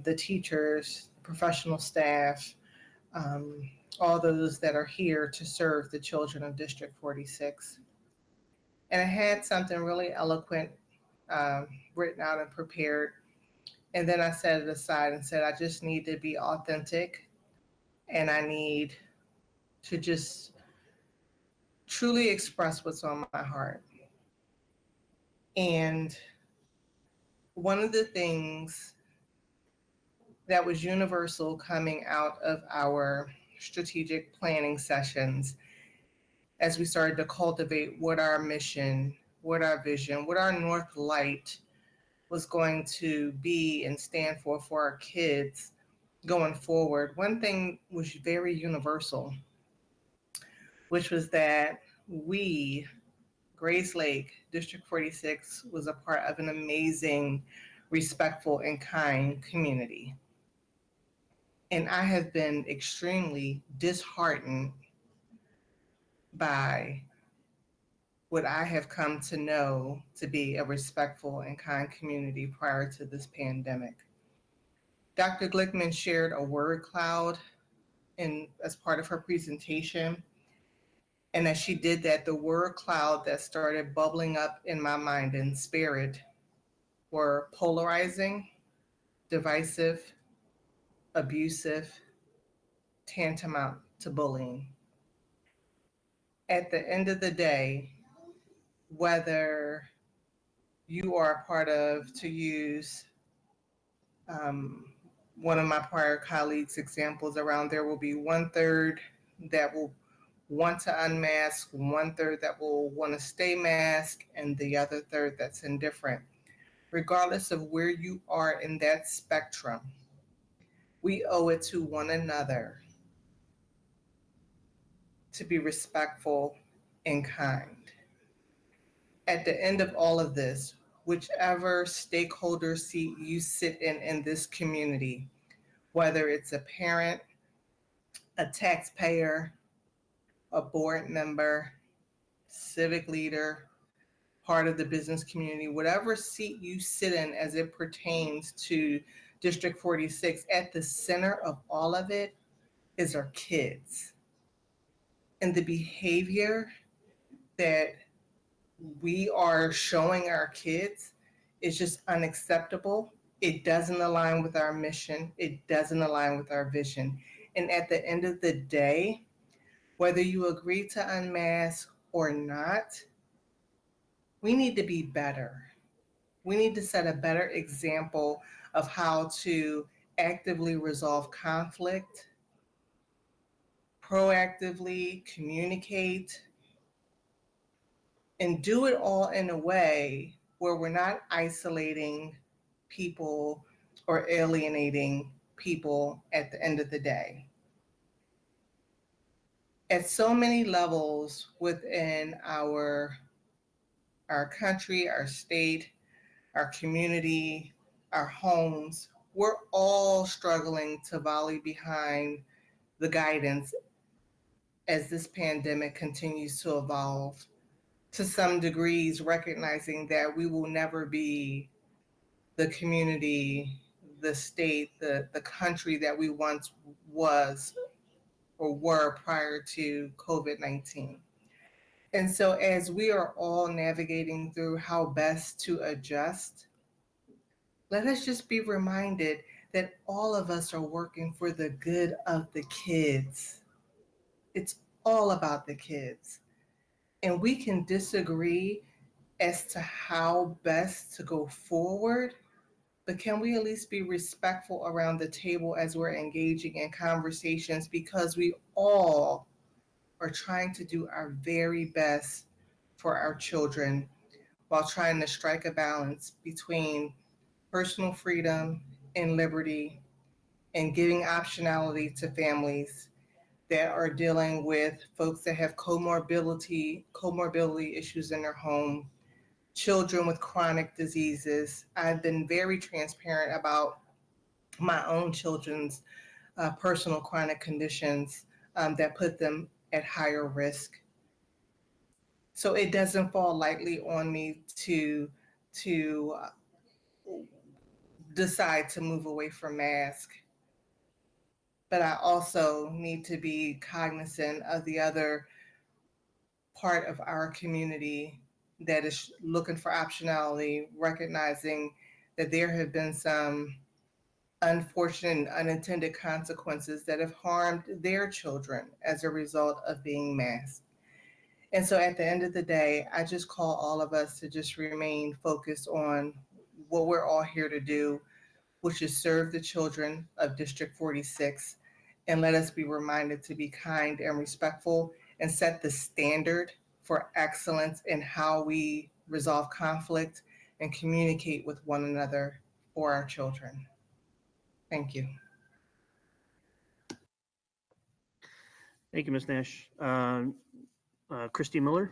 the teachers, professional staff, all those that are here to serve the children of District 46. And I had something really eloquent written out and prepared. And then I set it aside and said, I just need to be authentic, and I need to just truly express what's on my heart. And one of the things that was universal coming out of our strategic planning sessions as we started to cultivate what our mission, what our vision, what our North Light was going to be and stand for our kids going forward. One thing was very universal, which was that we, Grace Lake, District 46, was a part of an amazing, respectful, and kind community. And I have been extremely disheartened by what I have come to know to be a respectful and kind community prior to this pandemic. Dr. Glickman shared a word cloud as part of her presentation. And as she did that, the word cloud that started bubbling up in my mind and spirit were polarizing, divisive, abusive, tantamount to bullying. At the end of the day, whether you are a part of, to use one of my prior colleagues' examples around, there will be 1/3 that will want to unmask, 1/3 that will want to stay masked, and the other third that's indifferent. Regardless of where you are in that spectrum, we owe it to one another to be respectful and kind. At the end of all of this, whichever stakeholder seat you sit in this community, whether it's a parent, a taxpayer, a board member, civic leader, part of the business community, whatever seat you sit in as it pertains to District 46, at the center of all of it is our kids. And the behavior that we are showing our kids is just unacceptable. It doesn't align with our mission. It doesn't align with our vision. And at the end of the day, whether you agree to unmask or not, we need to be better. We need to set a better example of how to actively resolve conflict, proactively communicate, and do it all in a way where we're not isolating people or alienating people at the end of the day. At so many levels within our country, our state, our community, our homes, we're all struggling to volley behind the guidance as this pandemic continues to evolve. To some degrees, recognizing that we will never be the community, the state, the country that we once was or were prior to COVID-19. And so as we are all navigating through how best to adjust, let us just be reminded that all of us are working for the good of the kids. It's all about the kids. And we can disagree as to how best to go forward, but can we at least be respectful around the table as we're engaging in conversations, because we all are trying to do our very best for our children while trying to strike a balance between personal freedom and liberty and giving optionality to families that are dealing with folks that have comorbidity issues in their home, children with chronic diseases. I've been very transparent about my own children's personal chronic conditions that put them at higher risk. So it doesn't fall lightly on me to decide to move away from masks. But I also need to be cognizant of the other part of our community that is looking for optionality, recognizing that there have been some unfortunate and unintended consequences that have harmed their children as a result of being masked. And so at the end of the day, I just call all of us to just remain focused on what we're all here to do, which is serve the children of District 46. And let us be reminded to be kind and respectful and set the standard for excellence in how we resolve conflict and communicate with one another for our children. Thank you. Thank you, Ms. Nash. Christy Miller.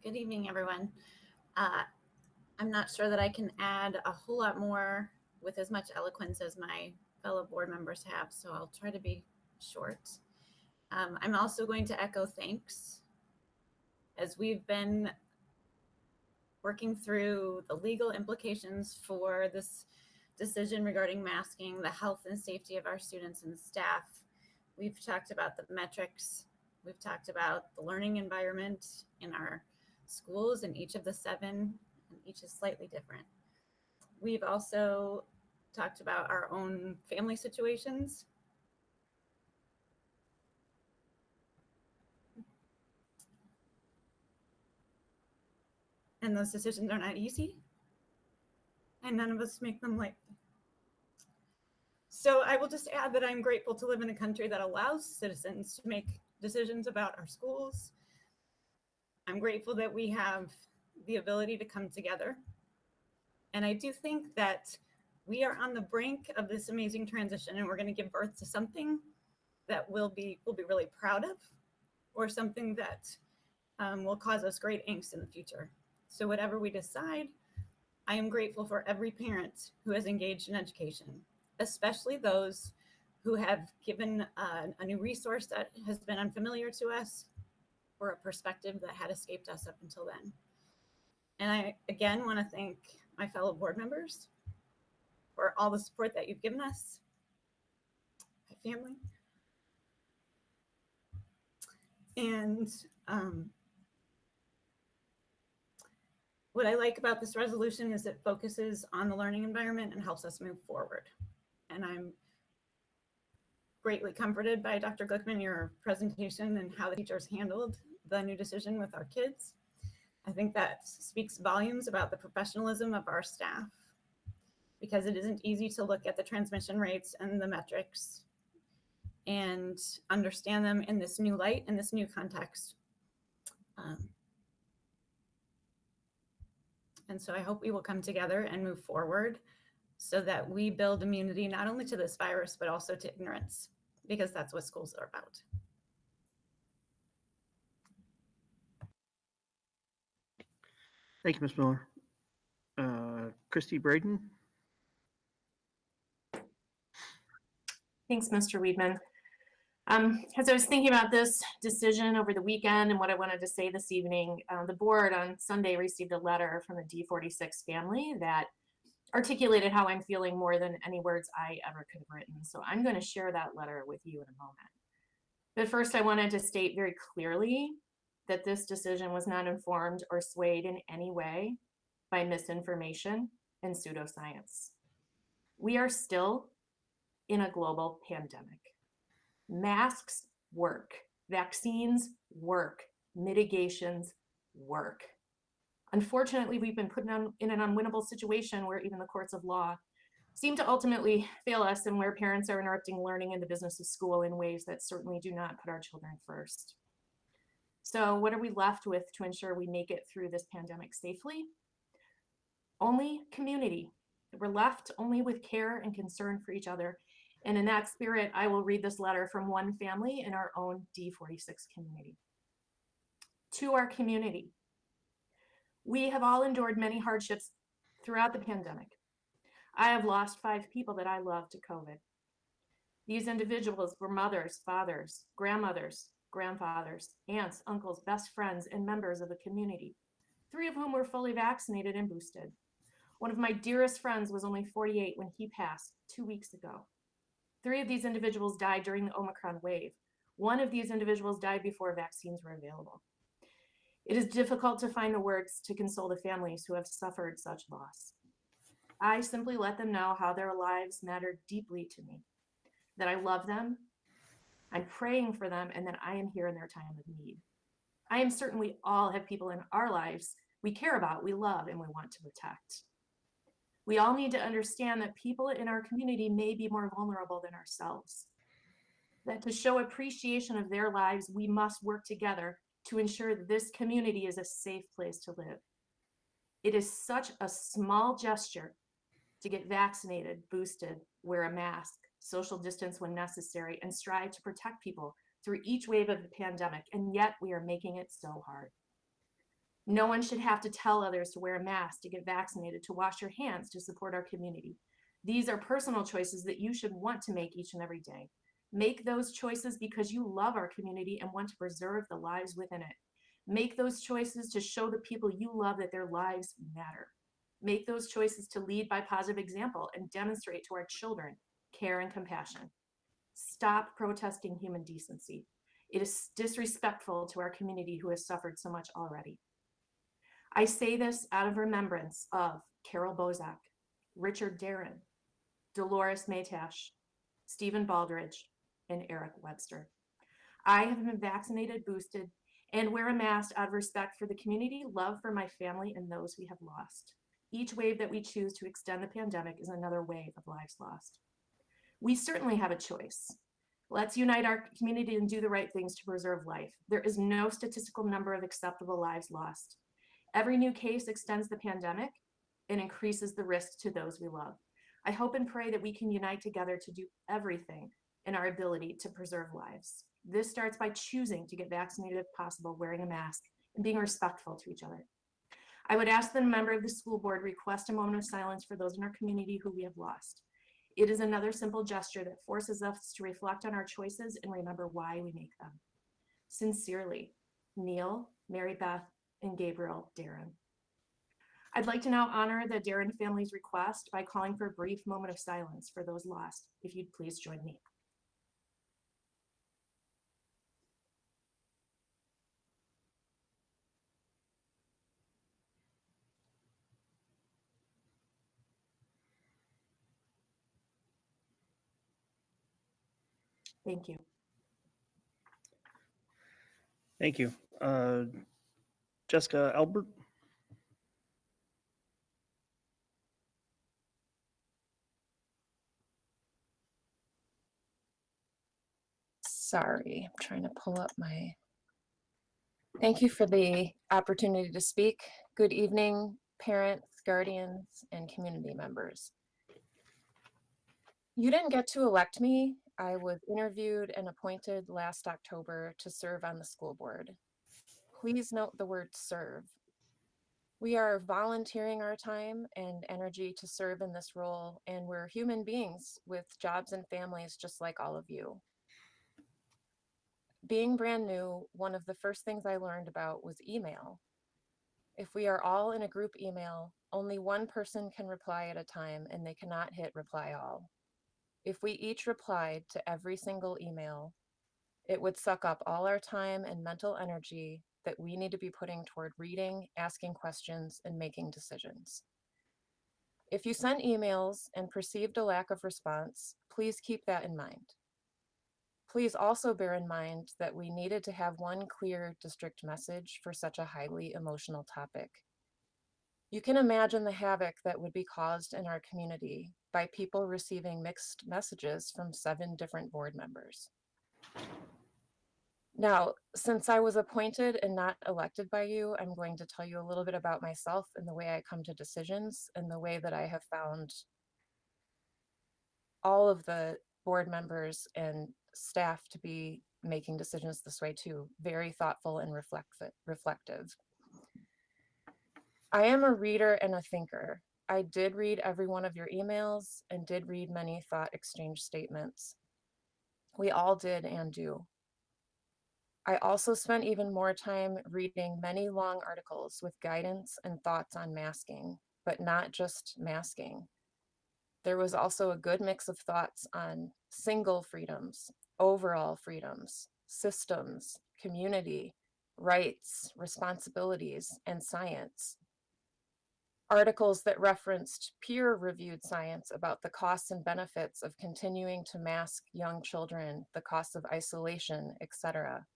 Good evening, everyone. I'm not sure that I can add a whole lot more with as much eloquence as my fellow board members have, so I'll try to be short. I'm also going to echo thanks. As we've been working through the legal implications for this decision regarding masking, the health and safety of our students and staff, we've talked about the metrics, we've talked about the learning environment in our schools in each of the 7, and each is slightly different. We've also talked about our own family situations. And those decisions are not easy, and none of us make them lightly. So I will just add that I'm grateful to live in a country that allows citizens to make decisions about our schools. I'm grateful that we have the ability to come together. And I do think that we are on the brink of this amazing transition, and we're going to give birth to something that we'll be really proud of, or something that will cause us great angst in the future. So whatever we decide, I am grateful for every parent who has engaged in education, especially those who have given a new resource that has been unfamiliar to us, or a perspective that had escaped us up until then. And I, again, want to thank my fellow board members for all the support that you've given us, my family. And what I like about this resolution is it focuses on the learning environment and helps us move forward. And I'm greatly comforted by Dr. Glickman, your presentation and how the teachers handled the new decision with our kids. I think that speaks volumes about the professionalism of our staff, because it isn't easy to look at the transmission rates and the metrics and understand them in this new light, in this new context. And so I hope we will come together and move forward so that we build immunity not only to this virus, but also to ignorance, because that's what schools are about. Thank you, Ms. Miller. Christy Braden. Thanks, Mr. Weedman. As I was thinking about this decision over the weekend and what I wanted to say this evening, the board on Sunday received a letter from a D46 family that articulated how I'm feeling more than any words I ever could have written. So I'm going to share that letter with you in a moment. But first, I wanted to state very clearly that this decision was not informed or swayed in any way by misinformation and pseudoscience. We are still in a global pandemic. Masks work, vaccines work, mitigations work. Unfortunately, we've been put in an unwinnable situation where even the courts of law seem to ultimately fail us, and where parents are interrupting learning in the business of school in ways that certainly do not put our children first. So what are we left with to ensure we make it through this pandemic safely? Only community. We're left only with care and concern for each other. And in that spirit, I will read this letter from one family in our own D46 community. To our community, we have all endured many hardships throughout the pandemic. I have lost 5 people that I love to COVID. These individuals were mothers, fathers, grandmothers, grandfathers, aunts, uncles, best friends, and members of the community, 3 of whom were fully vaccinated and boosted. One of my dearest friends was only 48 when he passed 2 weeks ago. 3 of these individuals died during the Omicron wave. 1 of these individuals died before vaccines were available. It is difficult to find the words to console the families who have suffered such loss. I simply let them know how their lives mattered deeply to me, that I love them, I'm praying for them, and that I am here in their time of need. I am certain we all have people in our lives we care about, we love, and we want to protect. We all need to understand that people in our community may be more vulnerable than ourselves. That to show appreciation of their lives, we must work together to ensure that this community is a safe place to live. It is such a small gesture to get vaccinated, boosted, wear a mask, social distance when necessary, and strive to protect people through each wave of the pandemic, and yet we are making it so hard. No one should have to tell others to wear a mask, to get vaccinated, to wash your hands, to support our community. These are personal choices that you should want to make each and every day. Make those choices because you love our community and want to preserve the lives within it. Make those choices to show the people you love that their lives matter. Make those choices to lead by positive example and demonstrate to our children care and compassion. Stop protesting human decency. It is disrespectful to our community who has suffered so much already. I say this out of remembrance of Carol Bozak, Richard Darren, Dolores Maytash, Stephen Baldridge, and Eric Webster. I have been vaccinated, boosted, and wear a mask out of respect for the community, love for my family, and those we have lost. Each wave that we choose to extend the pandemic is another wave of lives lost. We certainly have a choice. Let's unite our community and do the right things to preserve life. There is no statistical number of acceptable lives lost. Every new case extends the pandemic and increases the risk to those we love. I hope and pray that we can unite together to do everything in our ability to preserve lives. This starts by choosing to get vaccinated if possible, wearing a mask, and being respectful to each other. I would ask that a member of the school board request a moment of silence for those in our community who we have lost. It is another simple gesture that forces us to reflect on our choices and remember why we make them. Sincerely, Neil, Mary Beth, and Gabriel Darren. I'd like to now honor the Darren family's request by calling for a brief moment of silence for those lost. If you'd please join me. Thank you. Thank you. Jessica Albert? Sorry, I'm trying to pull up my. Thank you for the opportunity to speak. Good evening, parents, guardians, and community members. You didn't get to elect me. I was interviewed and appointed last October to serve on the school board. Please note the word serve. We are volunteering our time and energy to serve in this role, and we're human beings with jobs and families just like all of you. Being brand new, one of the first things I learned about was email. If we are all in a group email, only one person can reply at a time and they cannot hit reply all. If we each replied to every single email, it would suck up all our time and mental energy that we need to be putting toward reading, asking questions, and making decisions. If you sent emails and perceived a lack of response, please keep that in mind. Please also bear in mind that we needed to have one clear district message for such a highly emotional topic. You can imagine the havoc that would be caused in our community by people receiving mixed messages from 7 different board members. Now, since I was appointed and not elected by you, I'm going to tell you a little bit about myself and the way I come to decisions and the way that I have found all of the board members and staff to be making decisions this way too, very thoughtful and reflective. I am a reader and a thinker. I did read every one of your emails and did read many thought exchange statements. We all did and do. I also spent even more time reading many long articles with guidance and thoughts on masking, but not just masking. There was also a good mix of thoughts on single freedoms, overall freedoms, systems, community, rights, responsibilities, and science. Articles that referenced peer-reviewed science about the costs and benefits of continuing to mask young children, the costs of isolation, etc.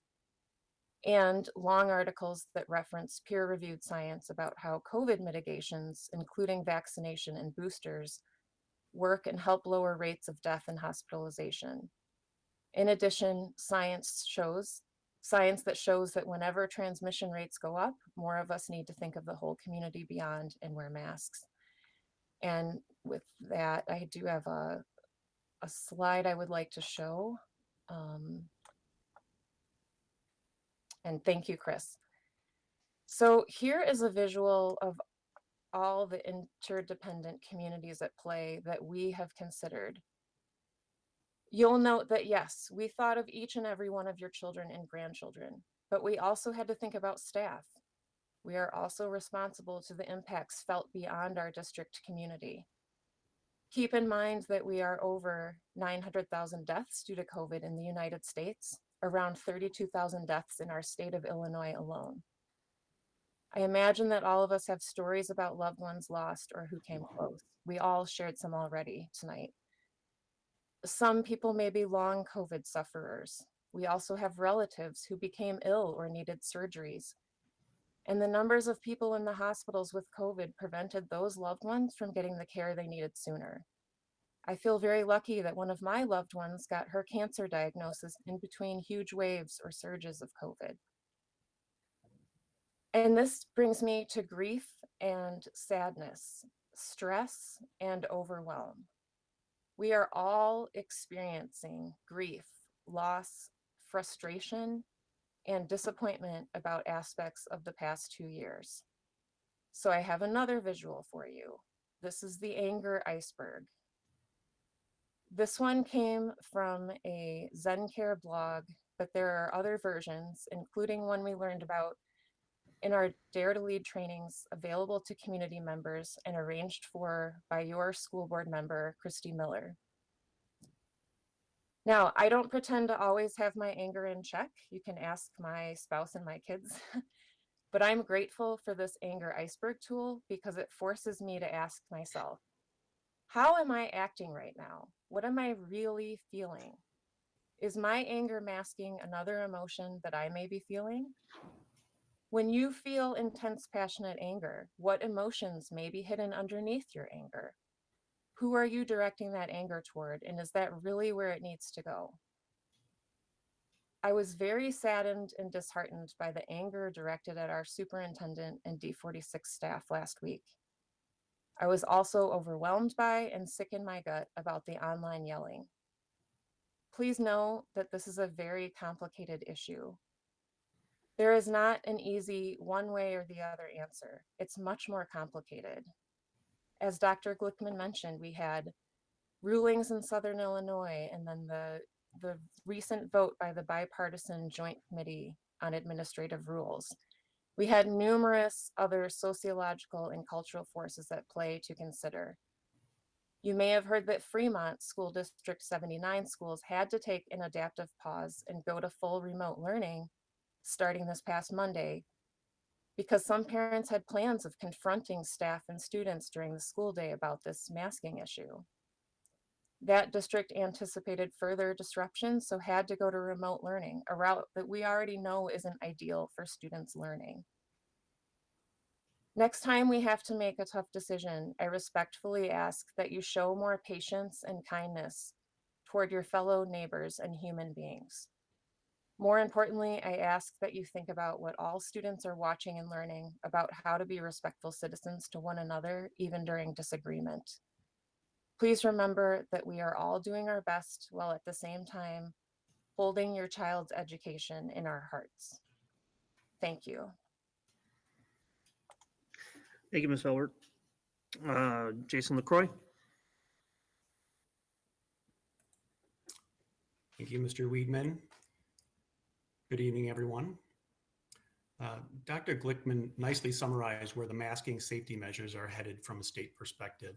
And long articles that reference peer-reviewed science about how COVID mitigations, including vaccination and boosters, work and help lower rates of death and hospitalization. In addition, science that shows that whenever transmission rates go up, more of us need to think of the whole community beyond and wear masks. And with that, I do have a slide I would like to show. And thank you, Chris. So here is a visual of all the interdependent communities at play that we have considered. You'll note that yes, we thought of each and every one of your children and grandchildren, but we also had to think about staff. We are also responsible to the impacts felt beyond our district community. Keep in mind that we are over 900,000 deaths due to COVID in the United States, around 32,000 deaths in our state of Illinois alone. I imagine that all of us have stories about loved ones lost or who came close. We all shared some already tonight. Some people may be long COVID sufferers. We also have relatives who became ill or needed surgeries. And the numbers of people in the hospitals with COVID prevented those loved ones from getting the care they needed sooner. I feel very lucky that one of my loved ones got her cancer diagnosis in between huge waves or surges of COVID. And this brings me to grief and sadness, stress and overwhelm. We are all experiencing grief, loss, frustration, and disappointment about aspects of the past 2 years. So I have another visual for you. This is the anger iceberg. This one came from a ZenCare blog, but there are other versions, including one we learned about in our Dare to Lead trainings available to community members and arranged for by your school board member, Christy Miller. Now, I don't pretend to always have my anger in check. You can ask my spouse and my kids, but I'm grateful for this anger iceberg tool because it forces me to ask myself, how am I acting right now? What am I really feeling? Is my anger masking another emotion that I may be feeling? When you feel intense, passionate anger, what emotions may be hidden underneath your anger? Who are you directing that anger toward? And is that really where it needs to go? I was very saddened and disheartened by the anger directed at our superintendent and D46 staff last week. I was also overwhelmed by and sick in my gut about the online yelling. Please know that this is a very complicated issue. There is not an easy one way or the other answer. It's much more complicated. As Dr. Glickman mentioned, we had rulings in Southern Illinois, and then the recent vote by the bipartisan Joint Committee on Administrative Rules. We had numerous other sociological and cultural forces at play to consider. You may have heard that Fremont School District 79 schools had to take an adaptive pause and go to full remote learning starting this past Monday, because some parents had plans of confronting staff and students during the school day about this masking issue. That district anticipated further disruption, so had to go to remote learning, a route that we already know isn't ideal for students learning. Next time we have to make a tough decision, I respectfully ask that you show more patience and kindness toward your fellow neighbors and human beings. More importantly, I ask that you think about what all students are watching and learning about how to be respectful citizens to one another, even during disagreement. Please remember that we are all doing our best while at the same time holding your child's education in our hearts. Thank you. Thank you, Ms. Elbert. Jason LaCroix. Thank you, Mr. Weedman. Good evening, everyone. Dr. Glickman nicely summarized where the masking safety measures are headed from a state perspective.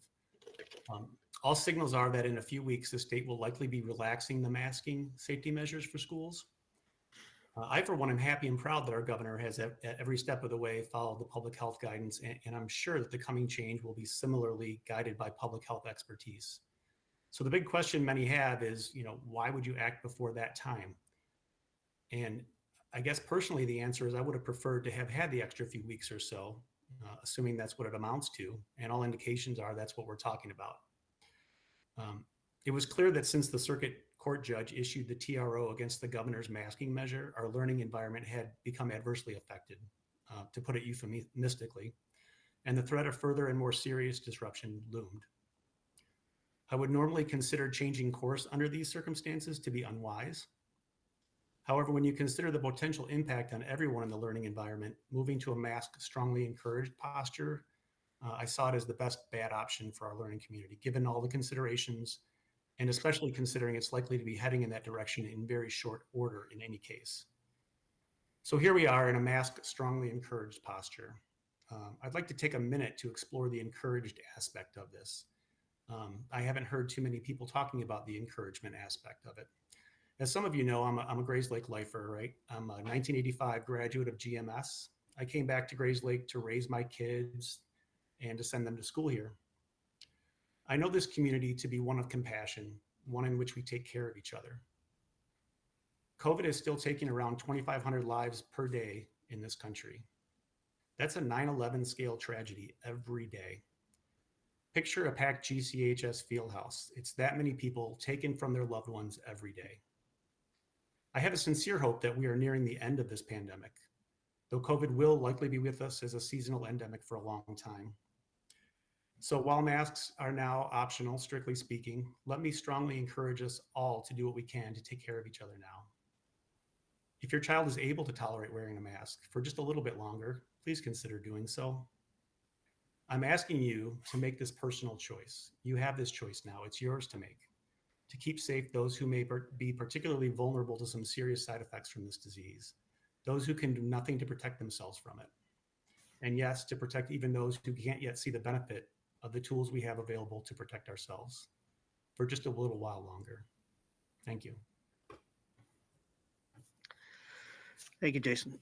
All signals are that in a few weeks, the state will likely be relaxing the masking safety measures for schools. I, for one, am happy and proud that our governor has at every step of the way followed the public health guidance, and I'm sure that the coming change will be similarly guided by public health expertise. So the big question many have is, why would you act before that time? And I guess personally, the answer is I would have preferred to have had the extra few weeks or so, assuming that's what it amounts to. And all indications are that's what we're talking about. It was clear that since the circuit court judge issued the TRO against the governor's masking measure, our learning environment had become adversely affected, to put it euphemistically, and the threat of further and more serious disruption loomed. I would normally consider changing course under these circumstances to be unwise. However, when you consider the potential impact on everyone in the learning environment, moving to a mask strongly encouraged posture, I saw it as the best bad option for our learning community, given all the considerations, and especially considering it's likely to be heading in that direction in very short order in any case. So here we are in a mask strongly encouraged posture. I'd like to take a minute to explore the encouraged aspect of this. I haven't heard too many people talking about the encouragement aspect of it. As some of you know, I'm a Grays Lake lifer, right? I'm a 1985 graduate of GMS. I came back to Grays Lake to raise my kids and to send them to school here. I know this community to be one of compassion, one in which we take care of each other. COVID is still taking around 2,500 lives per day in this country. That's a 9/11 scale tragedy every day. Picture a packed GCHS fieldhouse. It's that many people taken from their loved ones every day. I have a sincere hope that we are nearing the end of this pandemic, though COVID will likely be with us as a seasonal endemic for a long time. So while masks are now optional, strictly speaking, let me strongly encourage us all to do what we can to take care of each other now. If your child is able to tolerate wearing a mask for just a little bit longer, please consider doing so. I'm asking you to make this personal choice. You have this choice now. It's yours to make, to keep safe those who may be particularly vulnerable to some serious side effects from this disease, those who can do nothing to protect themselves from it. And yes, to protect even those who can't yet see the benefit of the tools we have available to protect ourselves for just a little while longer. Thank you. Thank you, Jason.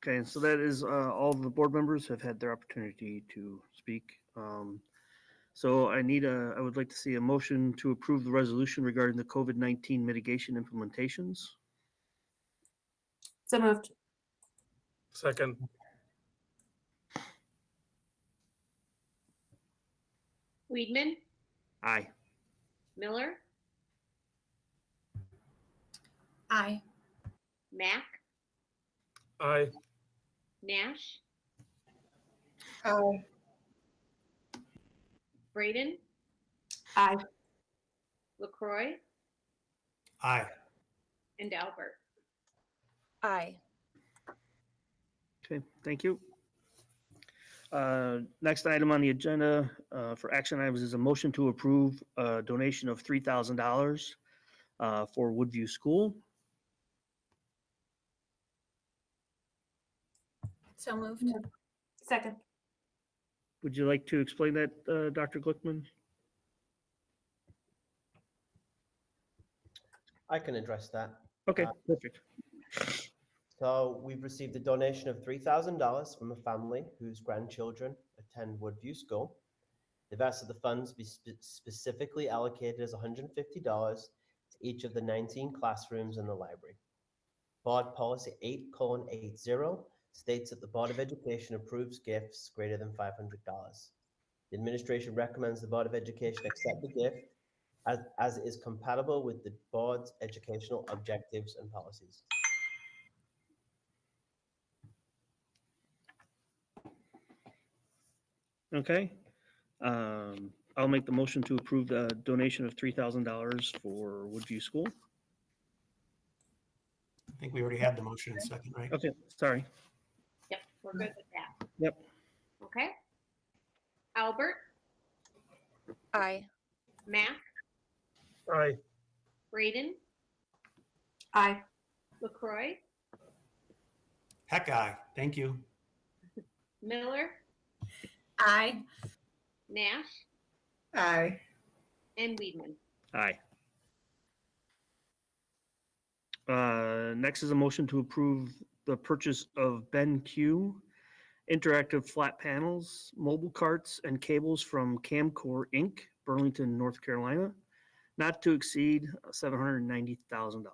Okay, so that is all of the board members have had their opportunity to speak. So I would like to see a motion to approve the resolution regarding the COVID-19 mitigation implementations. So moved. Second. Weedman, Aye. Miller, Aye. Mac, Aye. Nash, Aye. Braden, Aye. LaCroy, Aye. and Albert. Aye. Okay, thank you. Next item on the agenda for action items is a motion to approve a donation of $3,000 for Woodview School. So moved. Second. Would you like to explain that, Dr. Glickman? I can address that. Okay, perfect. So we've received a donation of $3,000 from a family whose grandchildren attend Woodview School. They've asked that the funds be specifically allocated as $150 to each of the 19 classrooms in the library. Board Policy 8:80 states that the Board of Education approves gifts greater than $500. The administration recommends the Board of Education accept the gift as it is compatible with the board's educational objectives and policies. Okay. I'll make the motion to approve the donation of $3,000 for Woodview School. I think we already had the motion in second, right? Okay, sorry. Yep, we're good with that. Yep. Okay. Albert, Aye. Mac, Aye. Braden, Aye. LaCroy, Heck, aye. Thank you. Miller, Aye. Nash, Aye. and Weedman. Aye. Next is a motion to approve the purchase of BenQ interactive flat panels, mobile carts, and cables from Camcor Inc., Burlington, North Carolina, not to exceed $790,000.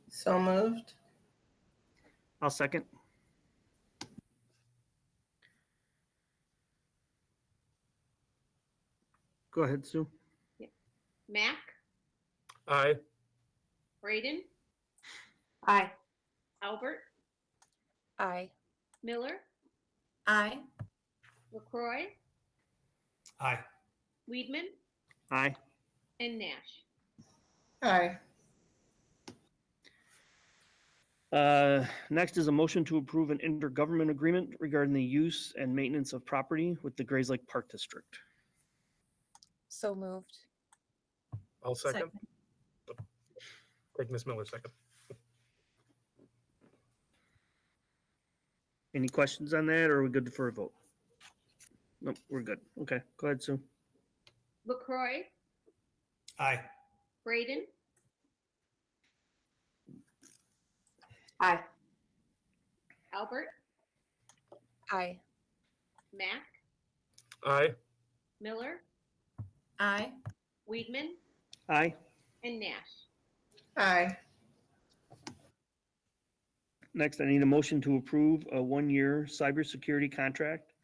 So moved. I'll second. Go ahead, Sue. Mac, Aye. Braden, Aye. Albert, Aye. Miller, Aye. LaCroy, Aye. Weedman, Aye. and Nash. Aye. Next is a motion to approve an intergovernment agreement regarding the use and maintenance of property with the Grays Lake Park District. So moved. I'll second. Take Ms. Miller second. Any questions on that, or are we good for a vote? Nope, we're good. Okay, go ahead, Sue. LaCroy, Aye. Braden, Aye. Albert, Aye. Mac, Aye. Miller, Aye. Weedman, Aye. and Nash. Aye. Next, I need a motion to approve a one-year cybersecurity contract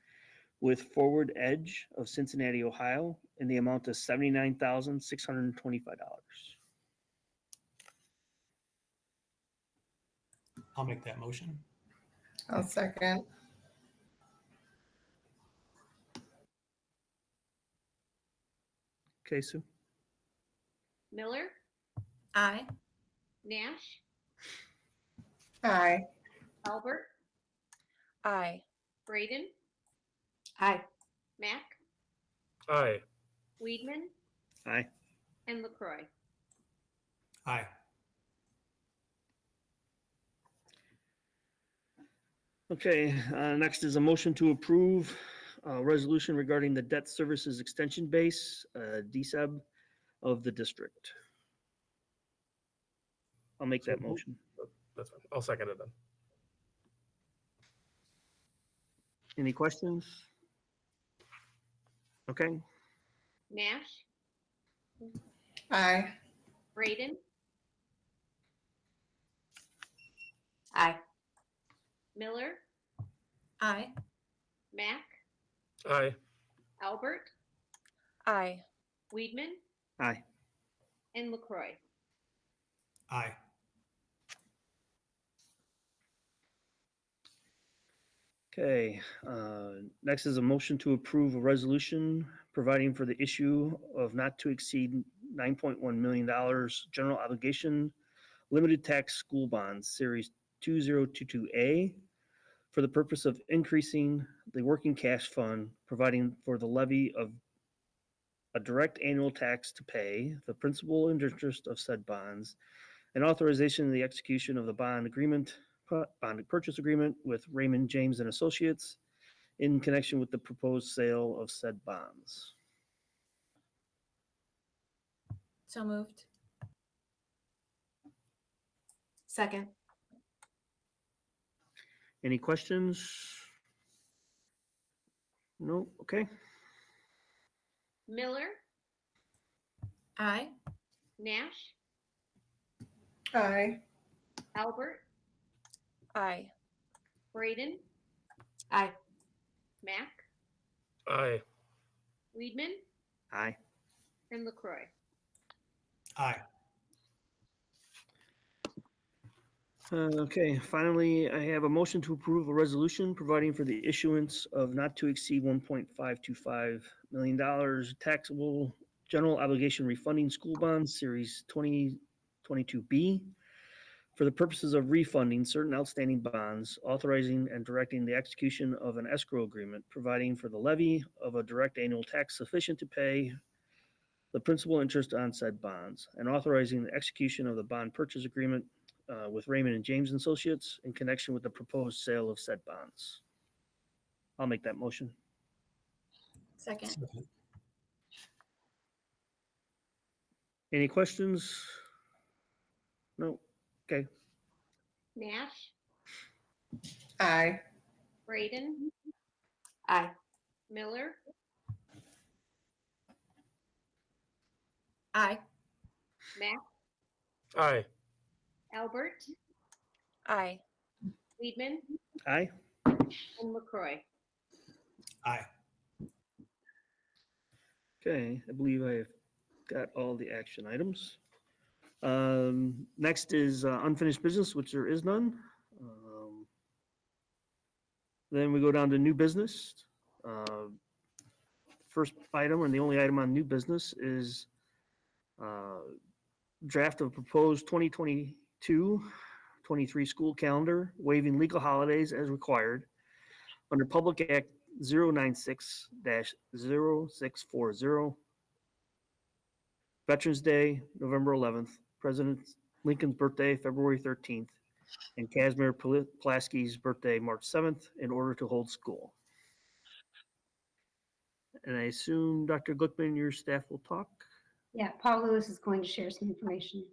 with Forward Edge of Cincinnati, Ohio, in the amount of $79,625. I'll make that motion. I'll second. Okay, Sue. Miller, Aye. Nash, Aye. Albert, Aye. Braden, Aye. Mac, Aye. Weedman, Aye. and LaCroy. Aye. Okay, next is a motion to approve a resolution regarding the debt services extension base, DSEB of the district. I'll make that motion. That's fine. I'll second it then. Any questions? Okay, Nash, Aye. Braden, Aye. Miller, Aye. Mac, Aye. Albert, Aye. Weedman, aye. and LaCroy. Aye. Okay, next is a motion to approve a resolution providing for the issue of not to exceed $9.1 million general obligation limited tax school bonds, Series 2022A, for the purpose of increasing the working cash fund, providing for the levy of a direct annual tax to pay, the principal and interest of said bonds, and authorization of the execution of the bond purchase agreement with Raymond James and Associates in connection with the proposed sale of said bonds. So moved. Second. Any questions? No, okay. Miller, Aye. Nash, Aye. Albert, Aye. Braden, Aye. Mac, Aye. Weedman, Aye. and LaCroy. Aye. Okay, finally, I have a motion to approve a resolution providing for the issuance of not to exceed $1.525 million taxable general obligation refunding school bonds, Series 2022B, for the purposes of refunding certain outstanding bonds, authorizing and directing the execution of an escrow agreement, providing for the levy of a direct annual tax sufficient to pay the principal interest on said bonds, and authorizing the execution of the bond purchase agreement with Raymond and James and Associates in connection with the proposed sale of said bonds. I'll make that motion. Second. Second. Any questions? No? Okay. Nash, Aye. Braden, Aye. Miller, Aye. Mac, Aye. Albert, Aye. Weedman, Aye. and LaCroy. Aye. Okay, I believe I've got all the action items. Next is unfinished business, which there is none. Then we go down to new business. First item and the only item on new business is draft of proposed 2022-23 school calendar, waiving legal holidays as required under Public Act 096-0640. Veterans Day, November 11th, President Lincoln's birthday, February 13th, and Casimir Pulaski's birthday, March 7th, in order to hold school. And I assume, Dr. Glickman, your staff will talk? Yeah, Paul Lewis is going to share some information.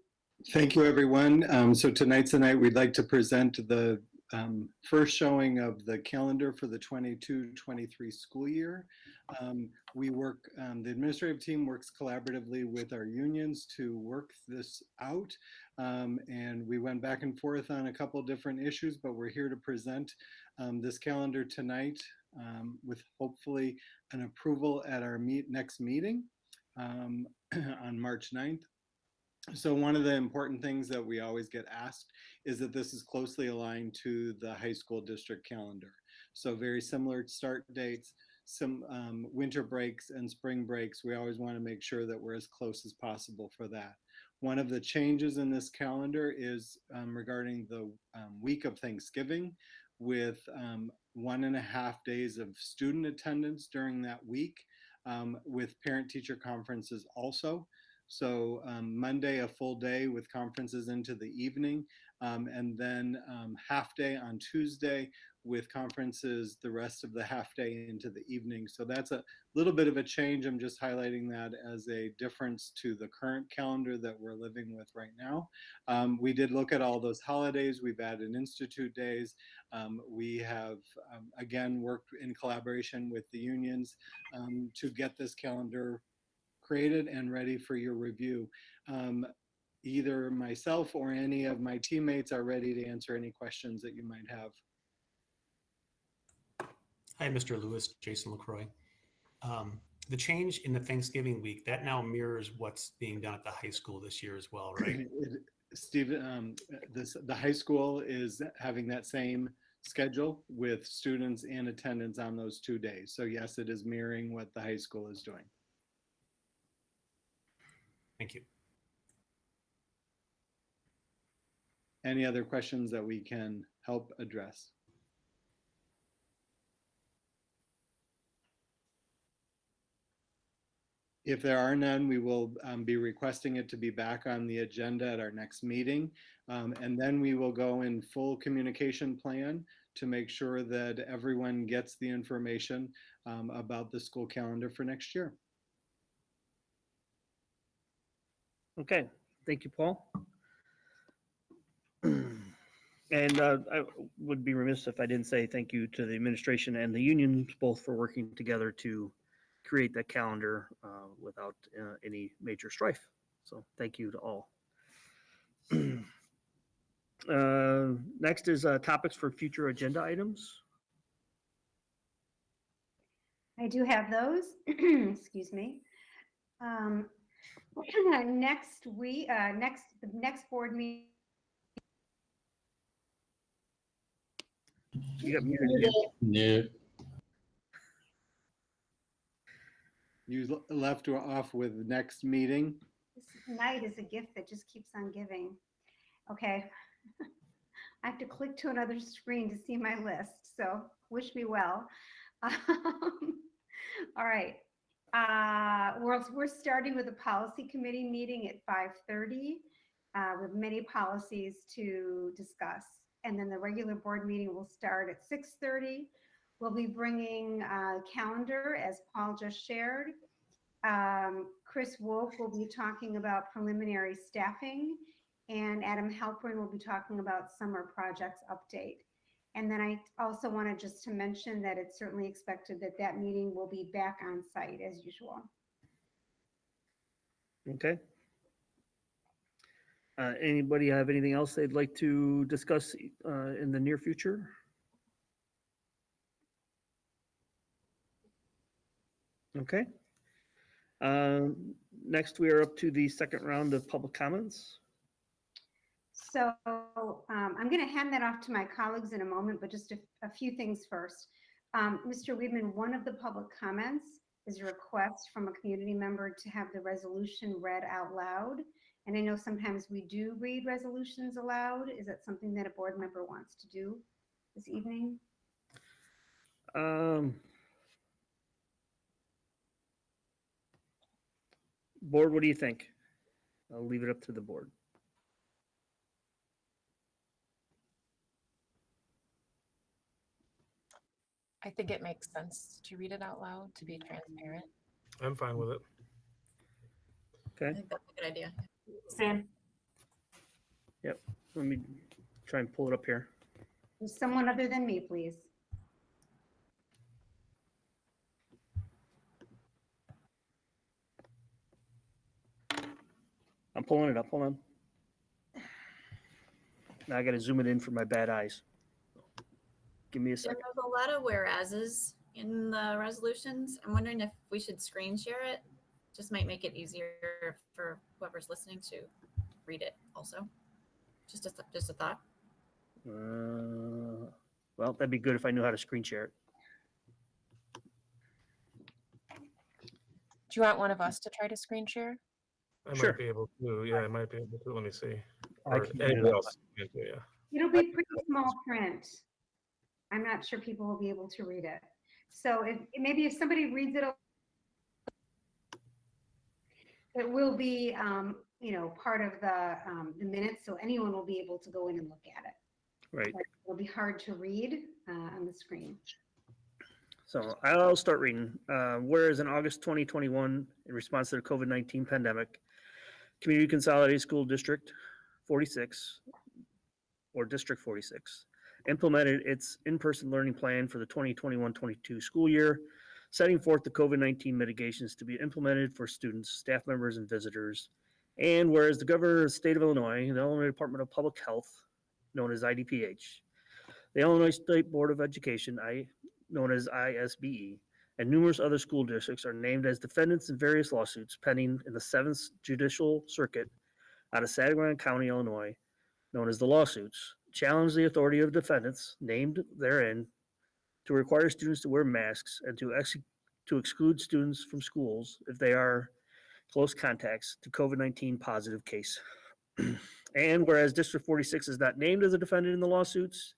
Thank you, everyone. So tonight's the night we'd like to present the first showing of the calendar for the 22-23 school year. We work, the administrative team works collaboratively with our unions to work this out. And we went back and forth on a couple different issues, but we're here to present this calendar tonight with hopefully an approval at our next meeting on March 9th. So one of the important things that we always get asked is that this is closely aligned to the high school district calendar. So very similar start dates, some winter breaks and spring breaks. We always want to make sure that we're as close as possible for that. One of the changes in this calendar is regarding the week of Thanksgiving, with 1.5 days of student attendance during that week, with parent-teacher conferences also. So Monday, a full day with conferences into the evening, and then half day on Tuesday with conferences the rest of the half day into the evening. So that's a little bit of a change. I'm just highlighting that as a difference to the current calendar that we're living with right now. We did look at all those holidays. We've added institute days. We have, again, worked in collaboration with the unions to get this calendar created and ready for your review. Either myself or any of my teammates are ready to answer any questions that you might have. Hi, Mr. Lewis, Jason LaCroix. The change in the Thanksgiving week, that now mirrors what's being done at the high school this year as well, right? Stephen, the high school is having that same schedule with students in attendance on those 2 days. So yes, it is mirroring what the high school is doing. Thank you. Any other questions that we can help address? If there are none, we will be requesting it to be back on the agenda at our next meeting. And then we will go in full communication plan to make sure that everyone gets the information about the school calendar for next year. Okay, thank you, Paul. And I would be remiss if I didn't say thank you to the administration and the unions both for working together to create that calendar without any major strife. So thank you to all. Next is topics for future agenda items. I do have those. Excuse me. Next week, next board meeting. You got muted again. No. You left off with next meeting. This night is a gift that just keeps on giving. Okay. I have to click to another screen to see my list, so wish me well. All right. We're starting with a policy committee meeting at 5:30 with many policies to discuss. And then the regular board meeting will start at 6:30. We'll be bringing a calendar, as Paul just shared. Chris Wolf will be talking about preliminary staffing, and Adam Halpern will be talking about summer projects update. And then I also wanted just to mention that it's certainly expected that that meeting will be back on site as usual. Okay. Anybody have anything else they'd like to discuss in the near future? Okay. Next, we are up to the second round of public comments. So I'm going to hand that off to my colleagues in a moment, but just a few things first. Mr. Weidman, one of the public comments is a request from a community member to have the resolution read out loud. And I know sometimes we do read resolutions aloud. Is that something that a board member wants to do this evening? Board, what do you think? I'll leave it up to the board. I think it makes sense to read it out loud to be transparent. I'm fine with it. Okay. I think that's a good idea. Same. Yep. Let me try and pull it up here. Someone other than me, please. I'm pulling it up. Hold on. Now I got to zoom it in for my bad eyes. Give me a There second. was a lot of whereases in the resolutions. I'm wondering if we should screen share it. Just might make it easier for whoever's listening to read it also. Just a thought. Well, that'd be good if I knew how to screen share it. Do you want one of us to try to screen share? I Sure. might be able to. Yeah, I might be able to. Let me see. I Or can get it anybody up. else can do, yeah. It'll be pretty small print. I'm not sure people will be able to read it. So maybe if somebody reads it. It will be, part of the minutes, so anyone will be able to go in and look at it. Right. But it'll be hard to read on the screen. So I'll start reading. Whereas in August 2021, in response to the COVID-19 pandemic, Community Consolidated School District 46, or District 46, implemented its in-person learning plan for the 2021-22 school year, setting forth the COVID-19 mitigations to be implemented for students, staff members, and visitors. And whereas the governor of the state of Illinois, the Illinois Department of Public Health, known as IDPH, the Illinois State Board of Education, known as ISBE, and numerous other school districts are named as defendants in various lawsuits pending in the 7th Judicial Circuit out of Saginaw County, Illinois, known as the lawsuits, challenge the authority of defendants named therein to require students to wear masks and to exclude students from schools if they are close contacts to COVID-19 positive case. And whereas District 46 is not named as a defendant in the lawsuits,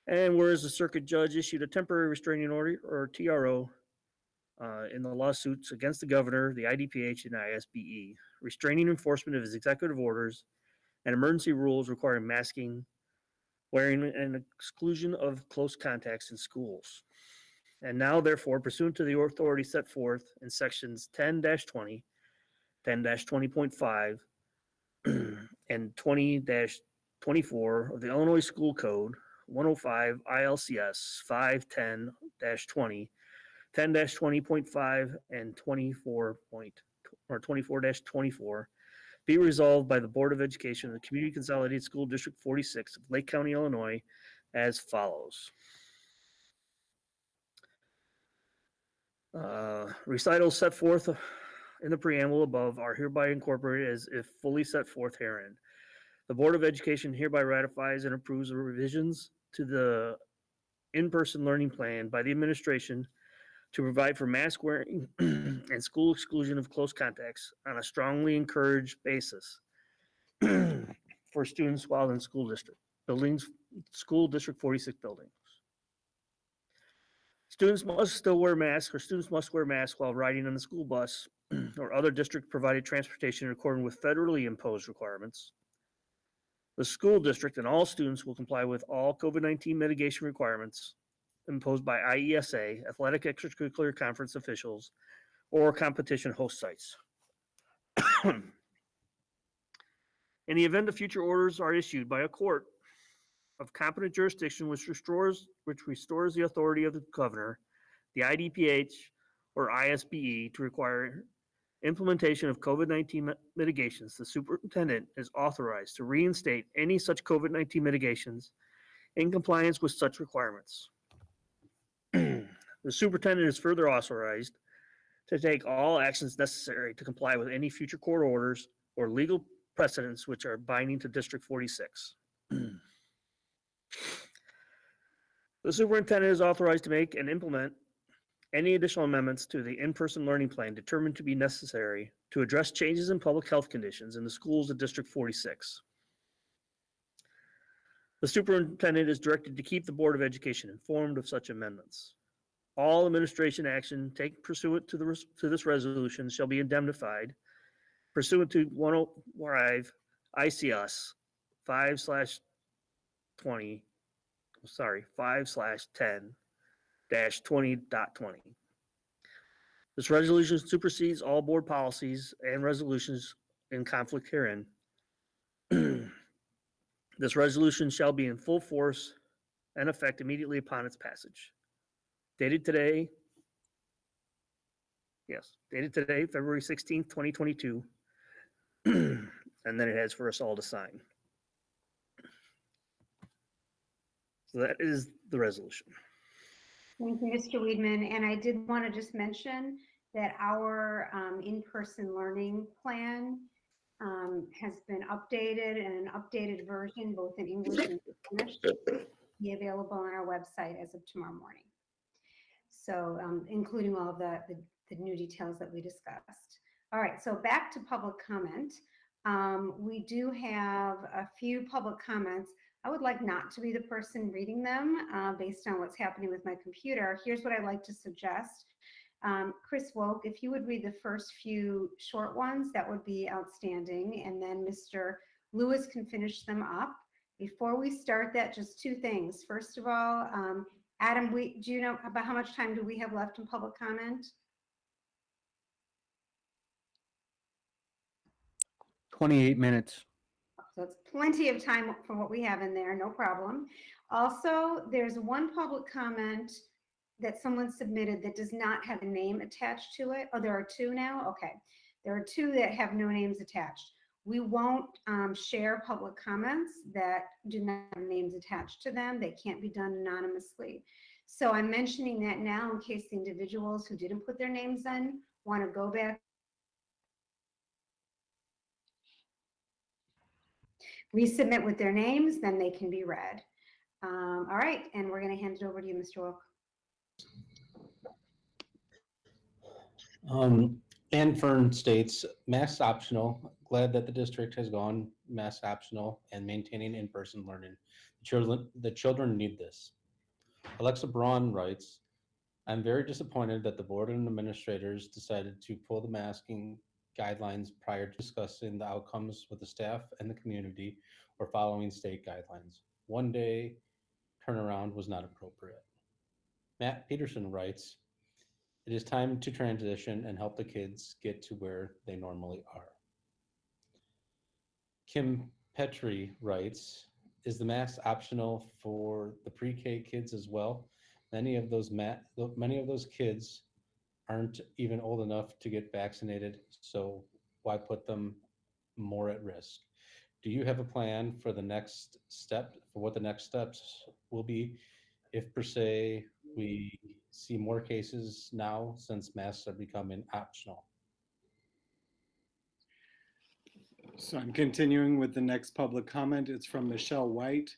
and whereas the circuit judge issued a temporary restraining order, or TRO, in the lawsuits against the governor, the IDPH, and ISBE, restraining enforcement of his executive orders and emergency rules requiring masking, wearing, and exclusion of close contacts in schools. And now, therefore, pursuant to the authority set forth in sections 10-20, 10-20.5, and 20-24 of the Illinois School Code, 105 ILCS 510-20, 10-20.5, and 24-24, be resolved by the Board of Education of the Community Consolidated School District 46 of Lake County, Illinois, as follows. Recitals set forth in the preamble above are hereby incorporated as if fully set forth herein. The Board of Education hereby ratifies and approves the revisions to the in-person learning plan by the administration to provide for mask wearing and school exclusion of close contacts on a strongly encouraged basis for students while in school district buildings, school district 46 buildings. Students must still wear masks, or students must wear masks while riding on the school bus or other district provided transportation in accordance with federally imposed requirements. The school district and all students will comply with all COVID-19 mitigation requirements imposed by IESA, athletic extracurricular conference officials, or competition host sites. In the event of future orders are issued by a court of competent jurisdiction which restores the authority of the governor, the IDPH, or ISBE to require implementation of COVID-19 mitigations, the superintendent is authorized to reinstate any such COVID-19 mitigations in compliance with such requirements. The superintendent is further authorized to take all actions necessary to comply with any future court orders or legal precedents which are binding to District 46. The superintendent is authorized to make and implement any additional amendments to the in-person learning plan determined to be necessary to address changes in public health conditions in the schools of District 46. The superintendent is directed to keep the Board of Education informed of such amendments. All administration action taken pursuant to this resolution shall be indemnified pursuant to 105 ICS 5/10, 5/10-20.20. This resolution supersedes all board policies and resolutions in conflict herein. This resolution shall be in full force and effect immediately upon its passage. Dated today, February 16th, 2022. And then it has for us all to sign. So that is the resolution. Thank you, Mr. Weedman. And I did want to just mention that our in-person learning plan has been updated, and an updated version, both in English and Spanish, will be available on our website as of tomorrow morning. So including all of the new details that we discussed. All right, so back to public comment. We do have a few public comments. I would like not to be the person reading them based on what's happening with my computer. Here's what I'd like to suggest. Chris Woke, if you would read the first few short ones, that would be outstanding. And then Mr. Lewis can finish them up. Before we start that, just two things. First of all, Adam, do you know about how much time do we have left in public comment? 28 minutes. So it's plenty of time for what we have in there, no problem. Also, there's one public comment that someone submitted that does not have a name attached to it. Oh, there are two now? Okay. There are two that have no names attached. We won't share public comments that do not have names attached to them. They can't be done anonymously. So I'm mentioning that now in case the individuals who didn't put their names in want to go back, resubmit with their names, then they can be read. All right, and we're going to hand it over to you, Mr. Wilk. Ann Fern states, mask optional. Glad that the district has gone mask optional and maintaining in-person learning. The children need this. Alexa Braun writes, I'm very disappointed that the board and administrators decided to pull the masking guidelines prior to discussing the outcomes with the staff and the community or following state guidelines. One day turnaround was not appropriate. Matt Peterson writes, it is time to transition and help the kids get to where they normally are. Kim Petrie writes, is the mask optional for the pre-K kids as well? Many of those kids aren't even old enough to get vaccinated, so why put them more at risk? Do you have a plan for the next step, for what the next steps will be if per se we see more cases now since masks are becoming optional? So I'm continuing with the next public comment. It's from Michelle White.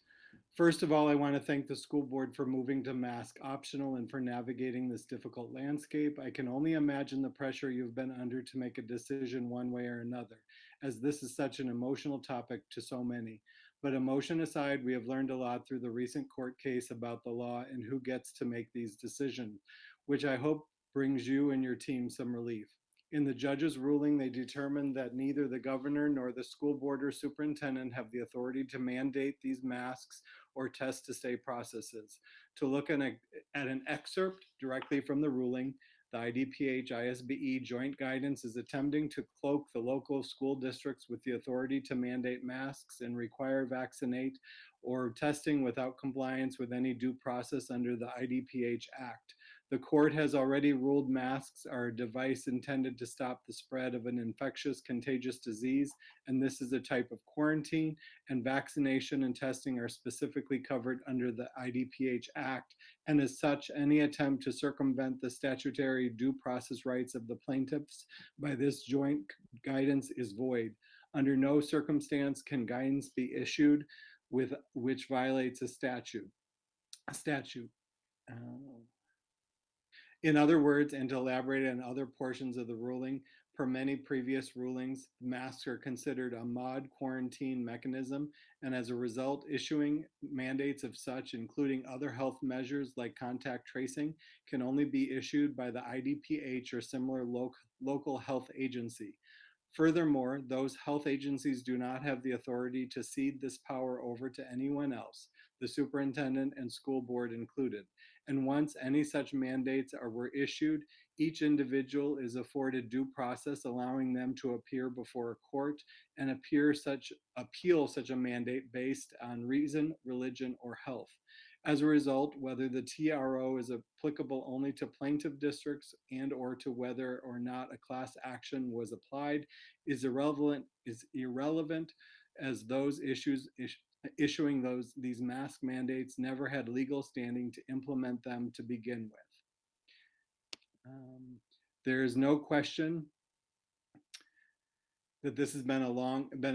First of all, I want to thank the school board for moving to mask optional and for navigating this difficult landscape. I can only imagine the pressure you've been under to make a decision one way or another, as this is such an emotional topic to so many. But emotion aside, we have learned a lot through the recent court case about the law and who gets to make these decisions, which I hope brings you and your team some relief. In the judge's ruling, they determined that neither the governor nor the school board or superintendent have the authority to mandate these masks or test to stay processes. To look at an excerpt directly from the ruling, the IDPH ISBE joint guidance is attempting to cloak the local school districts with the authority to mandate masks and require vaccinate or testing without compliance with any due process under the IDPH Act. The court has already ruled masks are a device intended to stop the spread of an infectious, contagious disease, and this is a type of quarantine, and vaccination and testing are specifically covered under the IDPH Act, and as such, any attempt to circumvent the statutory due process rights of the plaintiffs by this joint guidance is void. Under no circumstance can guidance be issued with which violates a statute. In other words, and to elaborate on other portions of the ruling, per many previous rulings, masks are considered a mod quarantine mechanism, and as a result, issuing mandates of such, including other health measures like contact tracing, can only be issued by the IDPH or similar local health agency. Furthermore, those health agencies do not have the authority to cede this power over to anyone else, the superintendent and school board included. And once any such mandates were issued, each individual is afforded due process, allowing them to appear before a court and appeal such a mandate based on reason, religion, or health. As a result, whether the TRO is applicable only to plaintiff districts and or to whether or not a class action was applied is irrelevant as those issuing these mask mandates never had legal standing to implement them to begin with. There is no question that this has been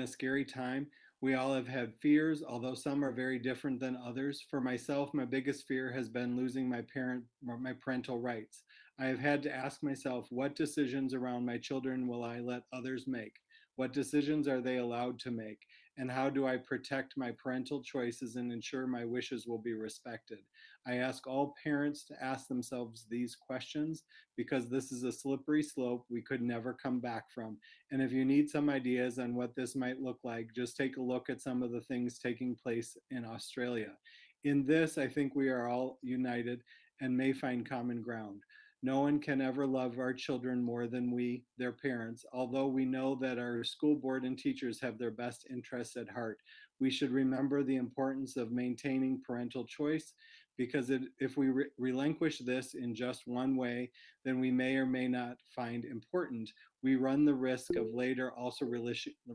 a scary time. We all have had fears, although some are very different than others. For myself, my biggest fear has been losing my parental rights. I have had to ask myself, what decisions around my children will I let others make? What decisions are they allowed to make? And how do I protect my parental choices and ensure my wishes will be respected? I ask all parents to ask themselves these questions because this is a slippery slope we could never come back from. And if you need some ideas on what this might look like, just take a look at some of the things taking place in Australia. In this, I think we are all united and may find common ground. No one can ever love our children more than we, their parents. Although we know that our school board and teachers have their best interests at heart, we should remember the importance of maintaining parental choice, because if we relinquish this in just one way, then we may or may not find important. We run the risk of later also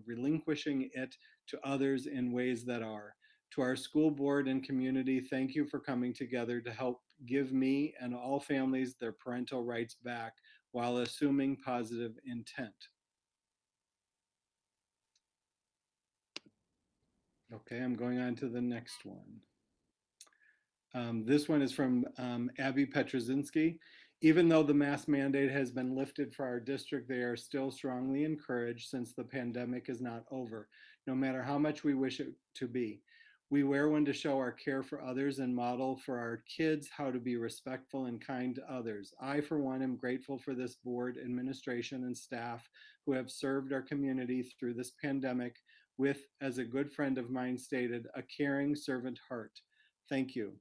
relinquishing it to others in ways that are. To our school board and community, thank you for coming together to help give me and all families their parental rights back while assuming positive intent. Okay, I'm going on to the next one. This one is from Abby Petrozinski. Even though the mask mandate has been lifted for our district, they are still strongly encouraged since the pandemic is not over, no matter how much we wish it to be. We wear one to show our care for others and model for our kids how to be respectful and kind to others. I, for one, am grateful for this board, administration, and staff who have served our community through this pandemic with, as a good friend of mine stated, a caring servant heart. Thank you.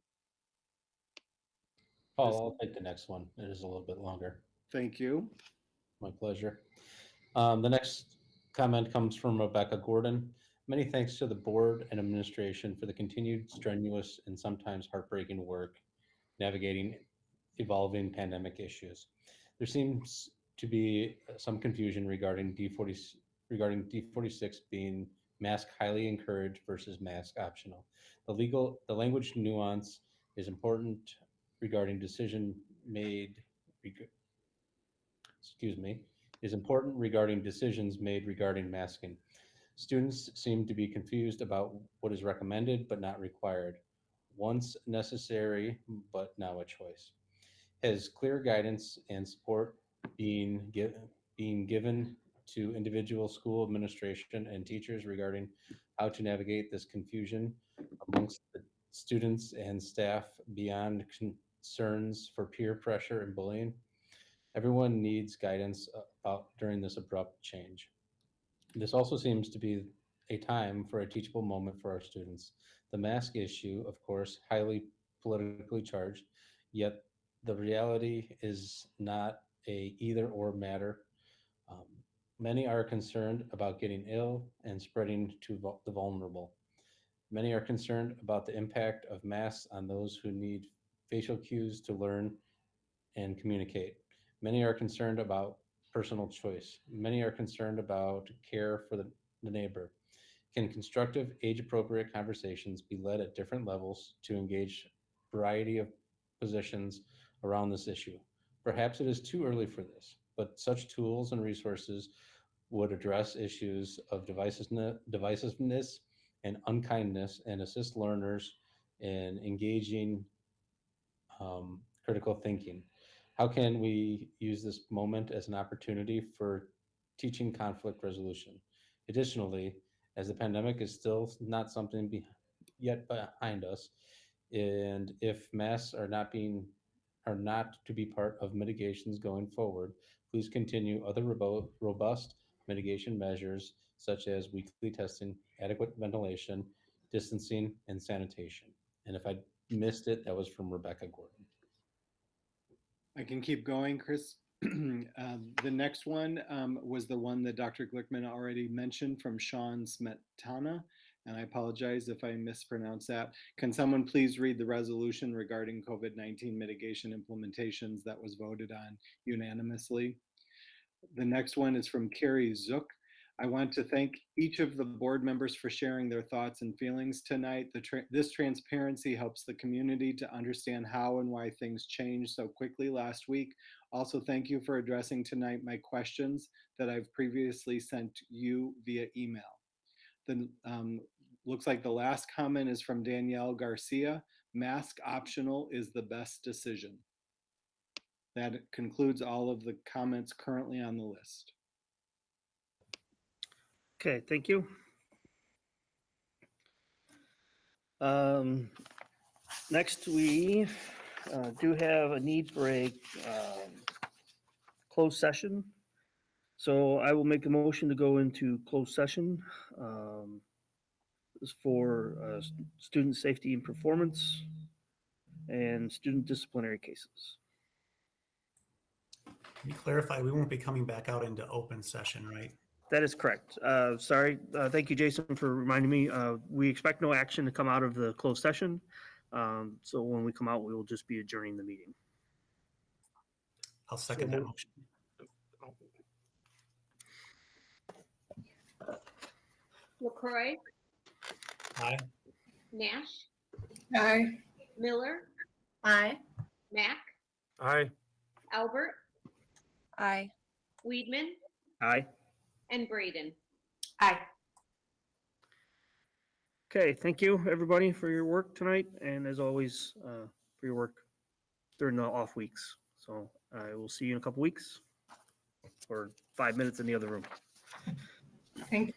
Paul, I'll take the next one. It is a little bit longer. Thank you. My pleasure. The next comment comes from Rebecca Gordon. Many thanks to the board and administration for the continued strenuous and sometimes heartbreaking work navigating evolving pandemic issues. There seems to be some confusion regarding D46 being mask highly encouraged versus mask optional. The language nuance is important regarding decision made, is important regarding decisions made regarding masking. Students seem to be confused about what is recommended but not required. Once necessary, but now a choice. Has clear guidance and support being given to individual school administration and teachers regarding how to navigate this confusion amongst the students and staff beyond concerns for peer pressure and bullying? Everyone needs guidance during this abrupt change. This also seems to be a time for a teachable moment for our students. The mask issue, of course, highly politically charged, yet the reality is not a either or matter. Many are concerned about getting ill and spreading to the vulnerable. Many are concerned about the impact of masks on those who need facial cues to learn and communicate. Many are concerned about personal choice. Many are concerned about care for the neighbor. Can constructive, age-appropriate conversations be led at different levels to engage a variety of positions around this issue? Perhaps it is too early for this, but such tools and resources would address issues of divisiveness and unkindness and assist learners in engaging critical thinking. How can we use this moment as an opportunity for teaching conflict resolution? Additionally, as the pandemic is still not something yet behind us, and if masks are not to be part of mitigations going forward, please continue other robust mitigation measures such as weekly testing, adequate ventilation, distancing, and sanitation. And if I missed it, that was from Rebecca Gordon. I can keep going, Chris. The next one was the one that Dr. Glickman already mentioned from Sean Smetana, and I apologize if I mispronounce that. Can someone please read the resolution regarding COVID-19 mitigation implementations that was voted on unanimously? The next one is from Carrie Zook. I want to thank each of the board members for sharing their thoughts and feelings tonight. This transparency helps the community to understand how and why things changed so quickly last week. Also, thank you for addressing tonight my questions that I've previously sent you via email. Then looks like the last comment is from Danielle Garcia. Mask optional is the best decision. That concludes all of the comments currently on the list. Okay, thank you. Next, we do have a need for a closed session. So I will make a motion to go into closed session. This is for student safety and performance and student disciplinary cases. Can you clarify, we won't be coming back out into open session, right? That is correct. Sorry. Thank you, Jason, for reminding me. We expect no action to come out of the closed session. So when we come out, we will just be adjourning the meeting. I'll second that motion. LaCroy, Aye. Nash, Aye. Miller, Aye. Mac, Aye. Albert, Aye. Weedman, Aye. and Braden. Aye. Okay, thank you, everybody, for your work tonight, and as always, for your work during the off weeks. So I will see you in a couple weeks, or 5 minutes in the other room. Thank you.